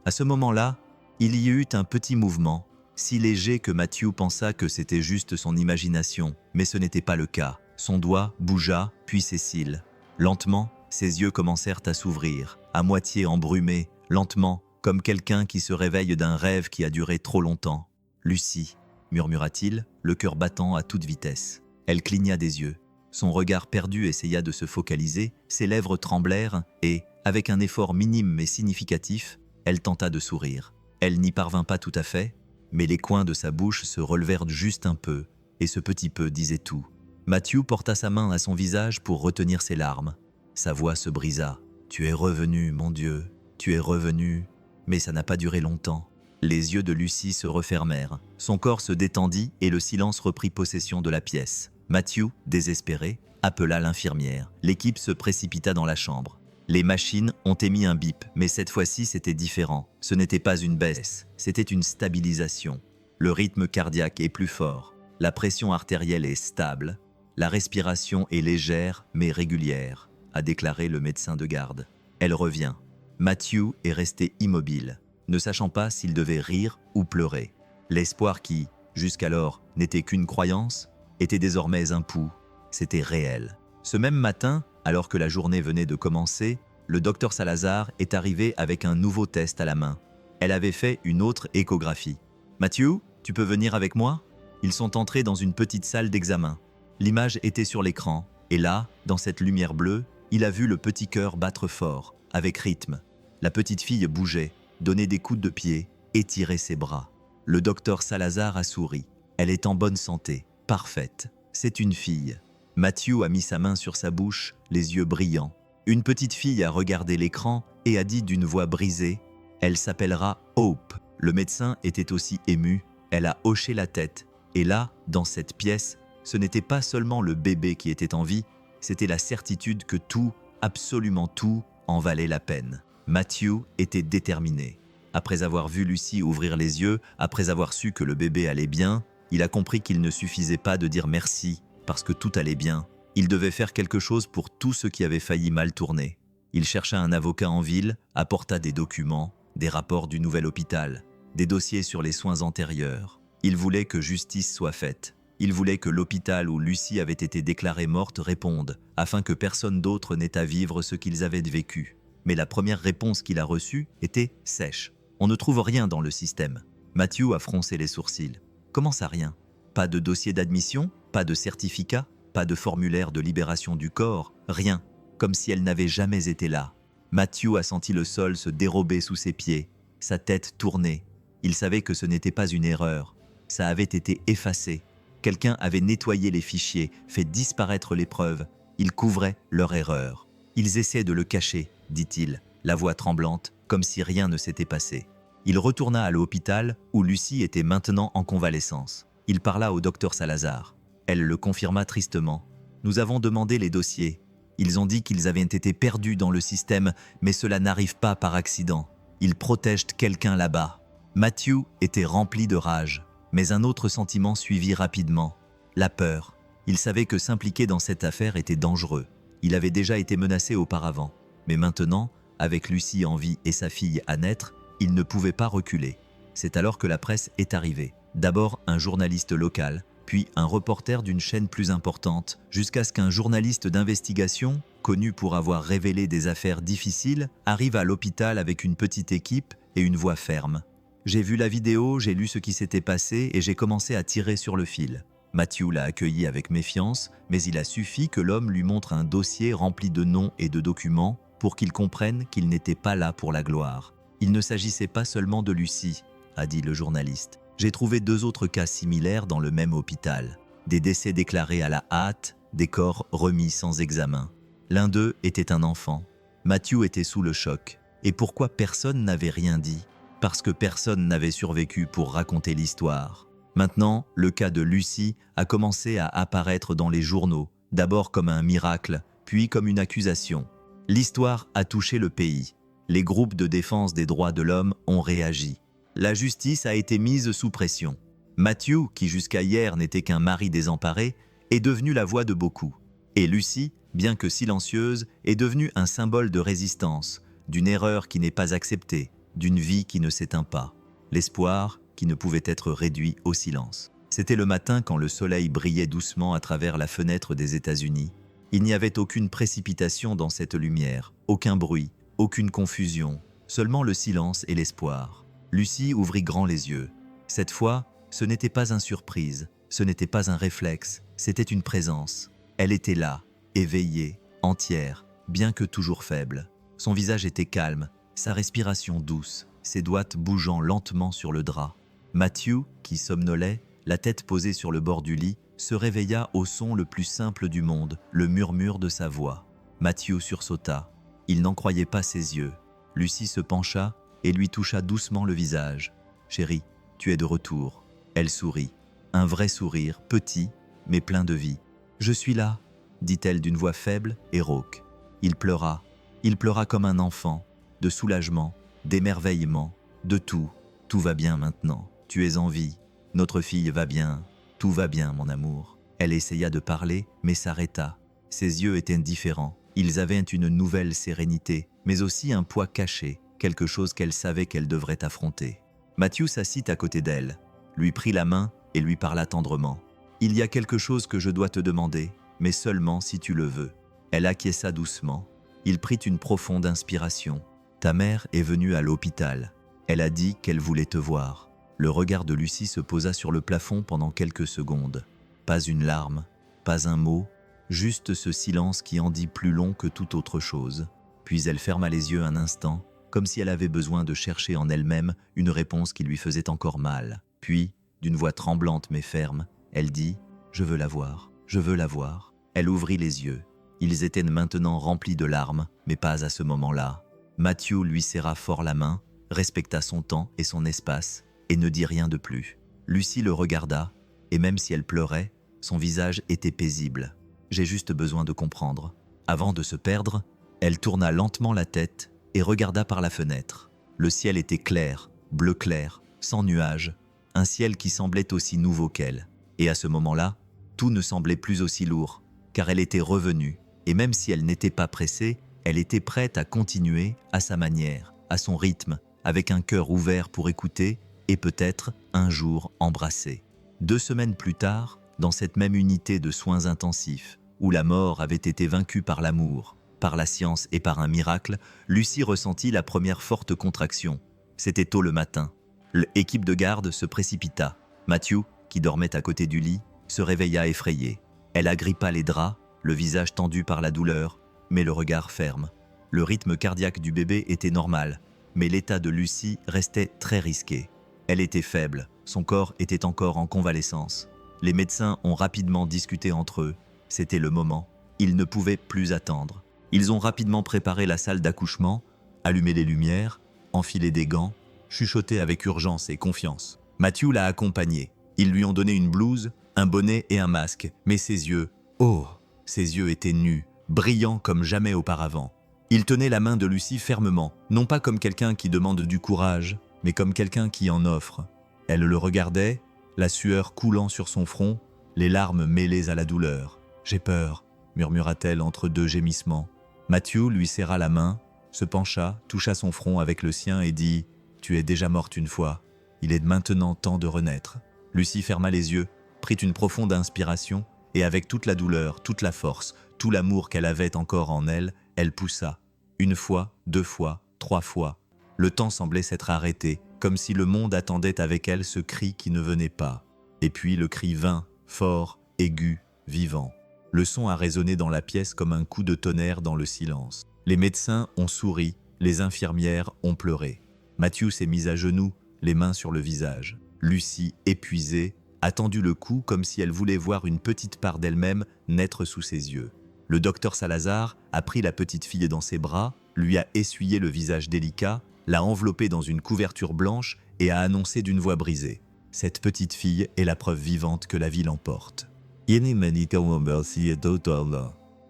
À ce moment-là, il y eut un petit mouvement, si léger que Matthew pensa que c'était juste son imagination, mais ce n'était pas le cas. Son doigt bougea, puis ses cils. Lentement, ses yeux commencèrent à s'ouvrir, à moitié embrumés, lentement, comme quelqu'un qui se réveille d'un rêve qui a duré trop longtemps. « Lucie », murmura-t-il, le cœur battant à toute vitesse. Elle cligna des yeux. Son regard perdu essaya de se focaliser, ses lèvres tremblèrent et, avec un effort minime mais significatif, elle tenta de sourire. Elle n'y parvint pas tout à fait, mais les coins de sa bouche se relevèrent juste un peu, et ce petit peu disait tout. Matthew porta sa main à son visage pour retenir ses larmes. Sa voix se brisa. « Tu es revenu, mon Dieu, tu es revenu. » Mais ça n'a pas duré longtemps. Les yeux de Lucie se refermèrent. Son corps se détendit et le silence reprit possession de la pièce. Matthew, désespéré, appela l'infirmière. L'équipe se précipita dans la chambre. Les machines ont émis un bip, mais cette fois-ci c'était différent. Ce n'était pas une baisse, c'était une stabilisation. Le rythme cardiaque est plus fort. La pression artérielle est stable. La respiration est légère mais régulière, a déclaré le médecin de garde. Elle revient. Matthew est resté immobile, ne sachant pas s'il devait rire ou pleurer. L'espoir qui, jusqu'alors, n'était qu'une croyance, était désormais un pouls. C'était réel. Ce même matin, alors que la journée venait de commencer, le docteur Salazar est arrivé avec un nouveau test à la main. Elle avait fait une autre échographie. « Matthew, tu peux venir avec moi ?» Ils sont entrés dans une petite salle d'examen. L'image était sur l'écran, et là, dans cette lumière bleue, il a vu le petit cœur battre fort, avec rythme. La petite fille bougeait, donnait des coups de pied, étirait ses bras. Le docteur Salazar a souri. Elle est en bonne santé, parfaite. C'est une fille. Matthew a mis sa main sur sa bouche, les yeux brillants. Une petite fille a regardé l'écran et a dit d'une voix brisée « Elle s'appellera Hope ». Le médecin était aussi ému. Elle a hoché la tête. Et là, dans cette pièce, ce n'était pas seulement le bébé qui était en vie, c'était la certitude que tout, absolument tout, en valait la peine. Matthew était déterminé. Après avoir vu Lucy ouvrir les yeux, après avoir su que le bébé allait bien, il a compris qu'il ne suffisait pas de dire merci parce que tout allait bien. Il devait faire quelque chose pour tout ce qui avait failli mal tourner. Il chercha un avocat en ville, apporta des documents, des rapports du nouvel hôpital, des dossiers sur les soins antérieurs. Il voulait que justice soit faite. Il voulait que l'hôpital où Lucy avait été déclarée morte réponde, afin que personne d'autre n'ait à vivre ce qu'ils avaient vécu. Mais la première réponse qu'il a reçue était sèche. On ne trouve rien dans le système. Matthew a froncé les sourcils. Comment ça, rien? Pas de dossier d'admission, pas de certificat, pas de formulaire de libération du corps, rien. Comme si elle n'avait jamais été là. Matthew a senti le sol se dérober sous ses pieds, sa tête tourner. Il savait que ce n'était pas une erreur. Ça avait été effacé. Quelqu'un avait nettoyé les fichiers, fait disparaître les preuves. Ils couvraient leur erreur. Ils essaient de le cacher, dit-il, la voix tremblante, comme si rien ne s'était passé. Il retourna à l'hôpital où Lucy était maintenant en convalescence. Il parla au docteur Salazar. Elle le confirma tristement. « Nous avons demandé les dossiers. Ils ont dit qu'ils avaient été perdus dans le système, mais cela n'arrive pas par accident. Ils protègent quelqu'un là-bas. » Matthew était rempli de rage, mais un autre sentiment suivit rapidement. La peur. Il savait que s'impliquer dans cette affaire était dangereux. Il avait déjà été menacé auparavant. Mais maintenant, avec Lucy en vie et sa fille à naître, il ne pouvait pas reculer. C'est alors que la presse est arrivée. D'abord un journaliste local, puis un reporter d'une chaîne plus importante, jusqu'à ce qu'un journaliste d'investigation, connu pour avoir révélé des affaires difficiles, arrive à l'hôpital avec une petite équipe et une voix ferme. « J'ai vu la vidéo, j'ai lu ce qui s'était passé et j'ai commencé à tirer sur le fil. » Matthew l'a accueilli avec méfiance, mais il a suffi que l'homme lui montre un dossier rempli de noms et de documents pour qu'il comprenne qu'il n'était pas là pour la gloire. Il ne s'agissait pas seulement de Lucy, a dit le journaliste. J'ai trouvé 2 autres cas similaires dans le même hôpital. Des décès déclarés à la hâte, des corps remis sans examen. L'un d'eux était un enfant. Matthew était sous le choc. Et pourquoi personne n'avait rien dit? Parce que personne n'avait survécu pour raconter l'histoire. Maintenant, le cas de Lucy a commencé à apparaître dans les journaux, d'abord comme un miracle, puis comme une accusation. L'histoire a touché le pays. Les groupes de défense des droits de l'homme ont réagi. La justice a été mise sous pression. Matthew, qui jusqu'à hier n'était qu'un mari désemparé, est devenu la voix de beaucoup. Et Lucy, bien que silencieuse, est devenue un symbole de résistance, d'une erreur qui n'est pas acceptée, d'une vie qui ne s'éteint pas, l'espoir qui ne pouvait être réduit au silence. C'était le matin quand le soleil brillait doucement à travers la fenêtre des États-Unis. Il n'y avait aucune précipitation dans cette lumière, aucun bruit, aucune confusion, seulement le silence et l'espoir. Lucy ouvrit grand les yeux. Cette fois, ce n'était pas une surprise, ce n'était pas un réflexe, c'était une présence. Elle était là, éveillée, entière, bien que toujours faible. Son visage était calme, sa respiration douce, ses doigts bougeant lentement sur le drap. Matthew, qui somnolait, la tête posée sur le bord du lit, se réveilla au son le plus simple du monde, le murmure de sa voix. Matthew sursauta. Il n'en croyait pas ses yeux. Lucy se pencha et lui toucha doucement le visage. « Chérie, tu es de retour. » Elle sourit. Un vrai sourire, petit, mais plein de vie. « Je suis là, » dit-elle d'une voix faible et rauque. Il pleura. Il pleura comme un enfant, de soulagement, d'émerveillement, de tout. Tout va bien maintenant. Tu es en vie. Notre fille va bien. Tout va bien, mon amour. Elle essaya de parler, mais s'arrêta. Ses yeux étaient différents. Ils avaient une nouvelle sérénité, mais aussi un poids caché, quelque chose qu'elle savait qu'elle devrait affronter. Matthew s'assit à côté d'elle, lui prit la main et lui parla tendrement. « Il y a quelque chose que je dois te demander, mais seulement si tu le veux. » Elle acquiesça doucement. Il prit une profonde inspiration. « Ta mère est venue à l'hôpital. Elle a dit qu'elle voulait te voir. » Le regard de Lucy se posa sur le plafond pendant quelques secondes. Pas une larme, pas un mot, juste ce silence qui en dit plus long que toute autre chose. Puis elle ferma les yeux un instant, comme si elle avait besoin de chercher en elle-même une réponse qui lui faisait encore mal. Puis, d'une voix tremblante mais ferme, elle dit « Je veux la voir, je veux la voir ». Elle ouvrit les yeux. Ils étaient maintenant remplis de larmes, mais pas à ce moment-là. Matthew lui serra fort la main, respecta son temps et son espace, et ne dit rien de plus. Lucy le regarda, et même si elle pleurait, son visage était paisible. « J'ai juste besoin de comprendre. » Avant de se perdre, Elle tourna lentement la tête et regarda par la fenêtre. Le ciel était clair, bleu clair, sans nuages, un ciel qui semblait aussi nouveau qu'elle. Et à ce moment-là, tout ne semblait plus aussi lourd, car elle était revenue, et même si elle n'était pas pressée, elle était prête à continuer à sa manière, à son rythme, avec un cœur ouvert pour écouter et peut-être un jour embrasser. 2 semaines plus tard, dans cette même unité de soins intensifs, où la mort avait été vaincue par l'amour, par la science et par un miracle, Lucie ressentit la première forte contraction. C'était tôt le matin. L'équipe de garde se précipita. Matthew, qui dormait à côté du lit, se réveilla effrayé. Elle agrippa les draps, le visage tendu par la douleur, mais le regard ferme. Le rythme cardiaque du bébé était normal, mais l'état de Lucie restait très risqué. Elle était faible, son corps était encore en convalescence. Les médecins ont rapidement discuté entre eux. C'était le moment. Ils ne pouvaient plus attendre. Ils ont rapidement préparé la salle d'accouchement, allumé les lumières, enfilé des gants, chuchoté avec urgence et confiance. Matthew l'a accompagné. Ils lui ont donné une blouse, un bonnet et un masque, mais ses yeux, oh, ses yeux étaient nus, brillants comme jamais auparavant. Il tenait la main de Lucie fermement, non pas comme quelqu'un qui demande du courage, mais comme quelqu'un qui en offre. Elle le regardait, la sueur coulant sur son front, les larmes mêlées à la douleur. « J'ai peur », murmura-t-elle entre 2 gémissements. Matthew lui serra la main, se pencha, toucha son front avec le sien et dit « Tu es déjà morte une fois, il est maintenant temps de renaître ». Lucie ferma les yeux, prit une profonde inspiration et avec toute la douleur, toute la force, tout l'amour qu'elle avait encore en elle, elle poussa. 1 fois, 2 fois, 3 fois. Le temps semblait s'être arrêté, comme si le monde attendait avec elle ce cri qui ne venait pas. Et puis le cri vint, fort, aigu, vivant. Le son a résonné dans la pièce comme un coup de tonnerre dans le silence. Les médecins ont souri, les infirmières ont pleuré. Matthew s'est mis à genoux, les mains sur le visage. Lucie, épuisée, a tendu le cou comme si elle voulait voir une petite part d'elle-même naître sous ses yeux. Le docteur Salazar a pris la petite fille dans ses bras, lui a essuyé le visage délicat, l'a enveloppée dans une couverture blanche et a annoncé d'une voix brisée. Cette petite fille est la preuve vivante que la vie l'emporte.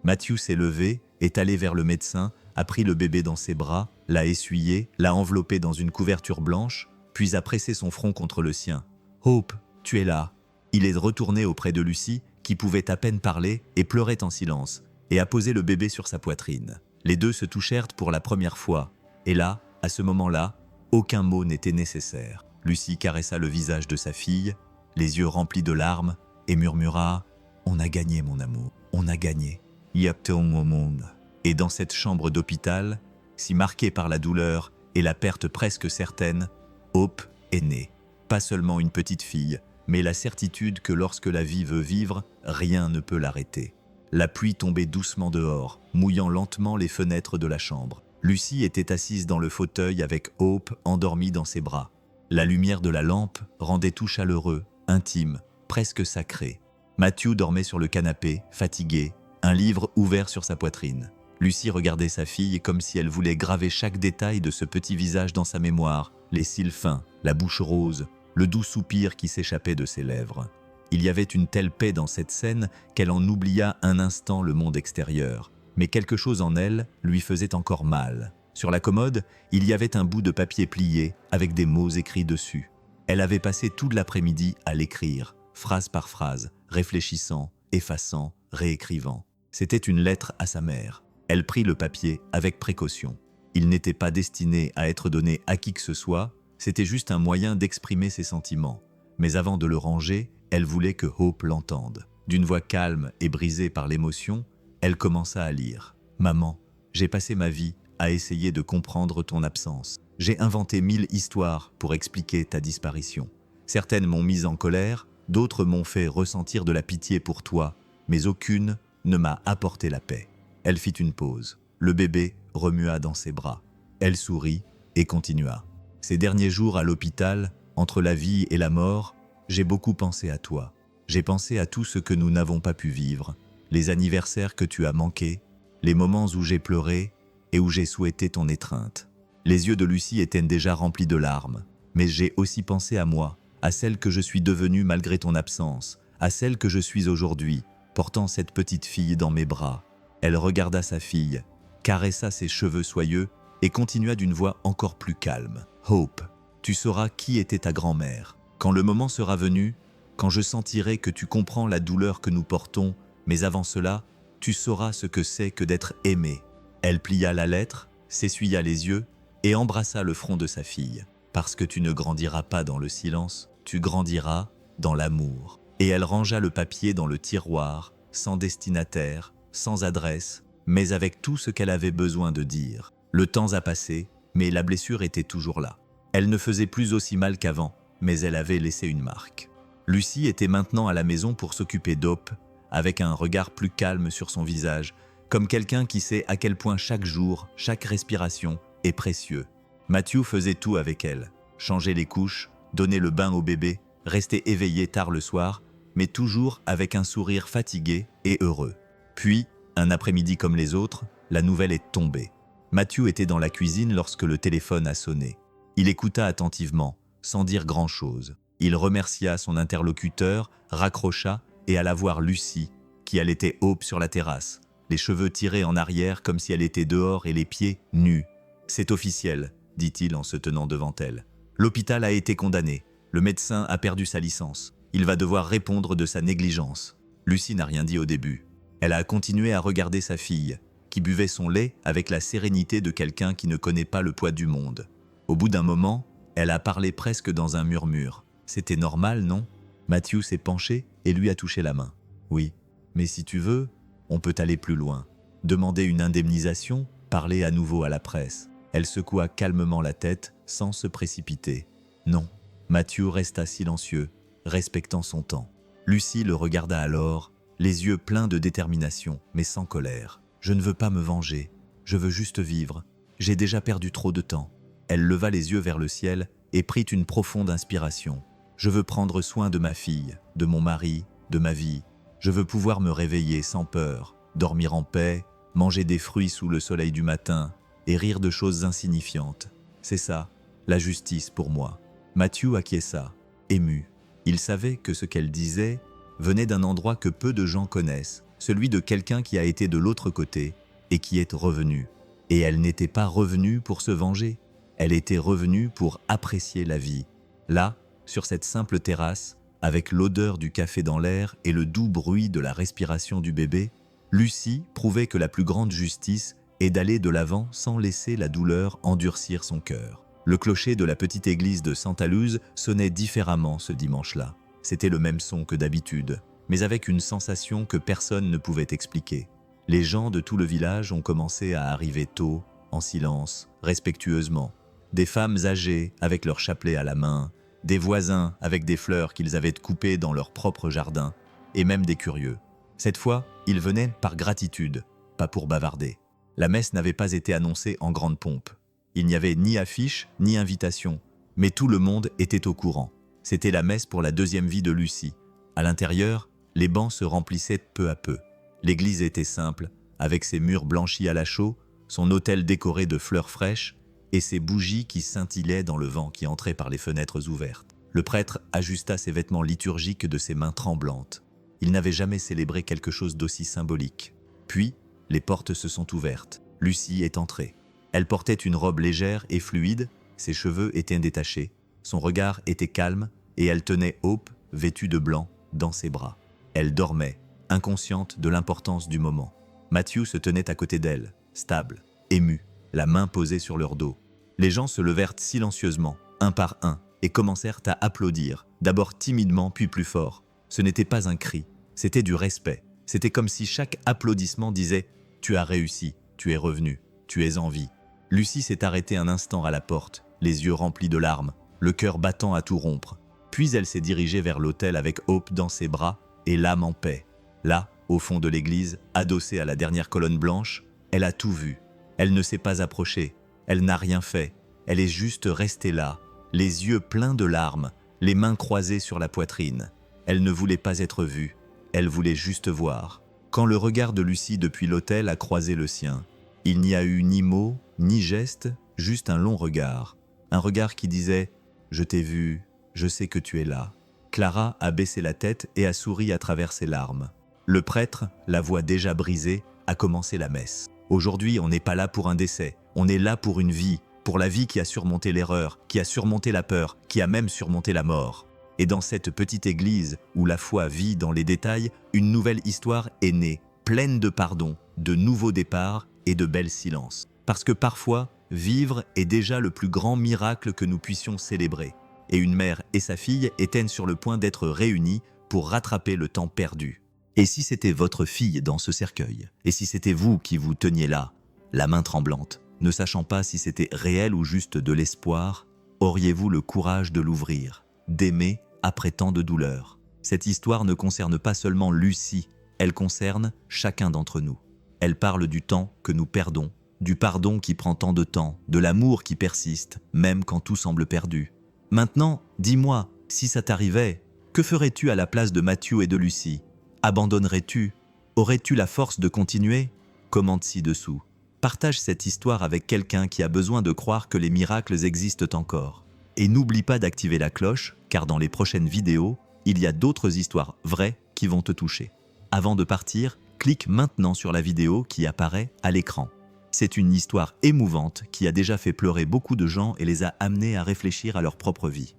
Matthew s'est levé, est allé vers le médecin, a pris le bébé dans ses bras, l'a essuyé, l'a enveloppé dans une couverture blanche, puis a pressé son front contre le sien. « Hope, tu es là !» Il est retourné auprès de Lucie, qui pouvait à peine parler et pleurait en silence, et a posé le bébé sur sa poitrine. Les deux se touchèrent pour la première fois, et là, à ce moment-là, aucun mot n'était nécessaire. Lucie caressa le visage de sa fille, les yeux remplis de larmes, et murmura « On a gagné, mon amour, on a gagné. Yapteon au monde. » Et dans cette chambre d'hôpital, si marquée par la douleur et la perte presque certaine, Hope est née. Pas seulement une petite fille, mais la certitude que lorsque la vie veut vivre, rien ne peut l'arrêter. La pluie tombait doucement dehors, mouillant lentement les fenêtres de la chambre. Lucie était assise dans le fauteuil avec Hope endormie dans ses bras. La lumière de la lampe rendait tout chaleureux, intime, presque sacré. Matthew dormait sur le canapé, fatigué, un livre ouvert sur sa poitrine. Lucie regardait sa fille comme si elle voulait graver chaque détail de ce petit visage dans sa mémoire, les cils fins, la bouche rose, le doux soupir qui s'échappait de ses lèvres. Il y avait une telle paix dans cette scène qu'elle en oublia un instant le monde extérieur. Mais quelque chose en elle lui faisait encore mal. Sur la commode, il y avait un bout de papier plié avec des mots écrits dessus. Elle avait passé toute l'après-midi à l'écrire, phrase par phrase, réfléchissant, effaçant, réécrivant. C'était une lettre à sa mère. Elle prit le papier avec précaution. Il n'était pas destiné à être donné à qui que ce soit, c'était juste un moyen d'exprimer ses sentiments. Mais avant de le ranger, elle voulait que Hope l'entende. D'une voix calme et brisée par l'émotion, elle commença à lire. « Maman, j'ai passé ma vie à essayer de comprendre ton absence. J'ai inventé 1000 histoires pour expliquer ta disparition. Certaines m'ont mise en colère, d'autres m'ont fait ressentir de la pitié pour toi, mais aucune ne m'a apporté la paix. » Elle fit une pause. Le bébé remua dans ses bras. Elle sourit et continua. « Ces derniers jours à l'hôpital, entre la vie et la mort, j'ai beaucoup pensé à toi. J'ai pensé à tout ce que nous n'avons pas pu vivre, les anniversaires que tu as manqués, les moments où j'ai pleuré et où j'ai souhaité ton étreinte. » Les yeux de Lucie étaient déjà remplis de larmes, mais j'ai aussi pensé à moi, à celle que je suis devenue malgré ton absence, à celle que je suis aujourd'hui, portant cette petite fille dans mes bras. Elle regarda sa fille, caressa ses cheveux soyeux et continua d'une voix encore plus calme. « Hope, tu sauras qui était ta grand-mère. Quand le moment sera venu, quand je sentirai que tu comprends la douleur que nous portons, mais avant cela, tu sauras ce que c'est que d'être aimé. » Elle plia la lettre, s'essuya les yeux et embrassa le front de sa fille. « Parce que tu ne grandiras pas dans le silence, tu grandiras dans l'amour. » Et elle rangea le papier dans le tiroir, sans destinataire, sans adresse, mais avec tout ce qu'elle avait besoin de dire. Le temps a passé, mais la blessure était toujours là. Elle ne faisait plus aussi mal qu'avant, mais elle avait laissé une marque. Lucie était maintenant à la maison pour s'occuper d'Hope, avec un regard plus calme sur son visage, comme quelqu'un qui sait à quel point chaque jour, chaque respiration est précieux. Matthew faisait tout avec elle, changer les couches, donner le bain au bébé, rester éveillé tard le soir, mais toujours avec un sourire fatigué et heureux. Puis, un après-midi comme les autres, la nouvelle est tombée. Matthew était dans la cuisine lorsque le téléphone a sonné. Il écouta attentivement, sans dire grand-chose. Il remercia son interlocuteur, raccrocha et alla voir Lucie, qui allaitait Hope sur la terrasse, les cheveux tirés en arrière comme si elle était dehors et les pieds nus. « C'est officiel », dit-il en se tenant devant elle. « L'hôpital a été condamné. Le médecin a perdu sa licence. Il va devoir répondre de sa négligence. » Lucie n'a rien dit au début. Elle a continué à regarder sa fille, qui buvait son lait avec la sérénité de quelqu'un qui ne connaît pas le poids du monde. Au bout d'un moment, elle a parlé presque dans un murmure. C'était normal, non? Matthew s'est penché et lui a touché la main. Oui, mais si tu veux, on peut aller plus loin. Demander une indemnisation, parler à nouveau à la presse. Elle secoua calmement la tête sans se précipiter. Non. Matthew resta silencieux, respectant son temps. Lucie le regarda alors, les yeux pleins de détermination, mais sans colère. « Je ne veux pas me venger, je veux juste vivre. J'ai déjà perdu trop de temps. » Elle leva les yeux vers le ciel et prit une profonde inspiration. « Je veux prendre soin de ma fille, de mon mari, de ma vie. Je veux pouvoir me réveiller sans peur, dormir en paix, manger des fruits sous le soleil du matin et rire de choses insignifiantes. C'est ça, la justice pour moi. » Matthew acquiesça, ému. Il savait que ce qu'elle disait venait d'un endroit que peu de gens connaissent, celui de quelqu'un qui a été de l'autre côté et qui est revenu. Et elle n'était pas revenue pour se venger, elle était revenue pour apprécier la vie. Là, sur cette simple terrasse, avec l'odeur du café dans l'air et le doux bruit de la respiration du bébé, Lucie prouvait que la plus grande justice est d'aller de l'avant sans laisser la douleur endurcir son cœur. Le clocher de la petite église de Santa Luz sonnait différemment ce dimanche-là. C'était le même son que d'habitude, mais avec une sensation que personne ne pouvait expliquer. Les gens de tout le village ont commencé à arriver tôt, en silence, respectueusement. Des femmes âgées avec leur chapelet à la main, des voisins avec des fleurs qu'ils avaient coupées dans leur propre jardin, et même des curieux. Cette fois, ils venaient par gratitude, pas pour bavarder. La messe n'avait pas été annoncée en grande pompe. Il n'y avait ni affiche, ni invitation, mais tout le monde était au courant. C'était la messe pour la deuxième vie de Lucie. À l'intérieur, les bancs se remplissaient peu à peu. L'église était simple, avec ses murs blanchis à la chaux, son autel décoré de fleurs fraîches et ses bougies qui scintillaient dans le vent qui entrait par les fenêtres ouvertes. Le prêtre ajusta ses vêtements liturgiques de ses mains tremblantes. Il n'avait jamais célébré quelque chose d'aussi symbolique. Puis, les portes se sont ouvertes. Lucie est entrée. Elle portait une robe légère et fluide, ses cheveux étaient détachés, son regard était calme et elle tenait Hope, vêtue de blanc, dans ses bras. Elle dormait, inconsciente de l'importance du moment. Matthew se tenait à côté d'elle, stable, ému, la main posée sur leur dos. Les gens se levèrent silencieusement, un par un, et commencèrent à applaudir, d'abord timidement puis plus fort. Ce n'était pas un cri, c'était du respect. C'était comme si chaque applaudissement disait « Tu as réussi, tu es revenu, tu es en vie ». Lucie s'est arrêtée un instant à la porte, les yeux remplis de larmes, le cœur battant à tout rompre. Puis elle s'est dirigée vers l'autel avec Hope dans ses bras et l'âme en paix. Là, au fond de l'église, adossée à la dernière colonne blanche, elle a tout vu. Elle ne s'est pas approchée, elle n'a rien fait. Elle est juste restée là, les yeux pleins de larmes, les mains croisées sur la poitrine. Elle ne voulait pas être vue, elle voulait juste voir. Quand le regard de Lucie depuis l'autel a croisé le sien, il n'y a eu ni mots, ni gestes, juste un long regard. Un regard qui disait « Je t'ai vu, je sais que tu es là ». Clara a baissé la tête et a souri à travers ses larmes. Le prêtre, la voix déjà brisée, a commencé la messe. Aujourd'hui, on n'est pas là pour un décès, on est là pour une vie, pour la vie qui a surmonté l'erreur, qui a surmonté la peur, qui a même surmonté la mort. Et dans cette petite église où la foi vit dans les détails, une nouvelle histoire est née, pleine de pardon, de nouveaux départs et de belles silences. Parce que parfois, vivre est déjà le plus grand miracle que nous puissions célébrer. Et une mère et sa fille étaient sur le point d'être réunies pour rattraper le temps perdu. Et si c'était votre fille dans ce cercueil? Et si c'était vous qui vous teniez là, la main tremblante, ne sachant pas si c'était réel ou juste de l'espoir, auriez-vous le courage de l'ouvrir, d'aimer après tant de douleur? Cette histoire ne concerne pas seulement Lucie, elle concerne chacun d'entre nous. Elle parle du temps que nous perdons, du pardon qui prend tant de temps, de l'amour qui persiste, même quand tout semble perdu. Maintenant, dis-moi, si ça t'arrivait, que ferais-tu à la place de Mathieu et de Lucie? Abandonnerais-tu? Aurais-tu la force de continuer? Commente ci-dessous. Partage cette histoire avec quelqu'un qui a besoin de croire que les miracles existent encore. Et n'oublie pas d'activer la cloche, car dans les prochaines vidéos, il y a d'autres histoires vraies qui vont te toucher. Avant de partir, clique maintenant sur la vidéo qui apparaît à l'écran. C'est une histoire émouvante qui a déjà fait pleurer beaucoup de gens et les a amenés à réfléchir à leur propre vie.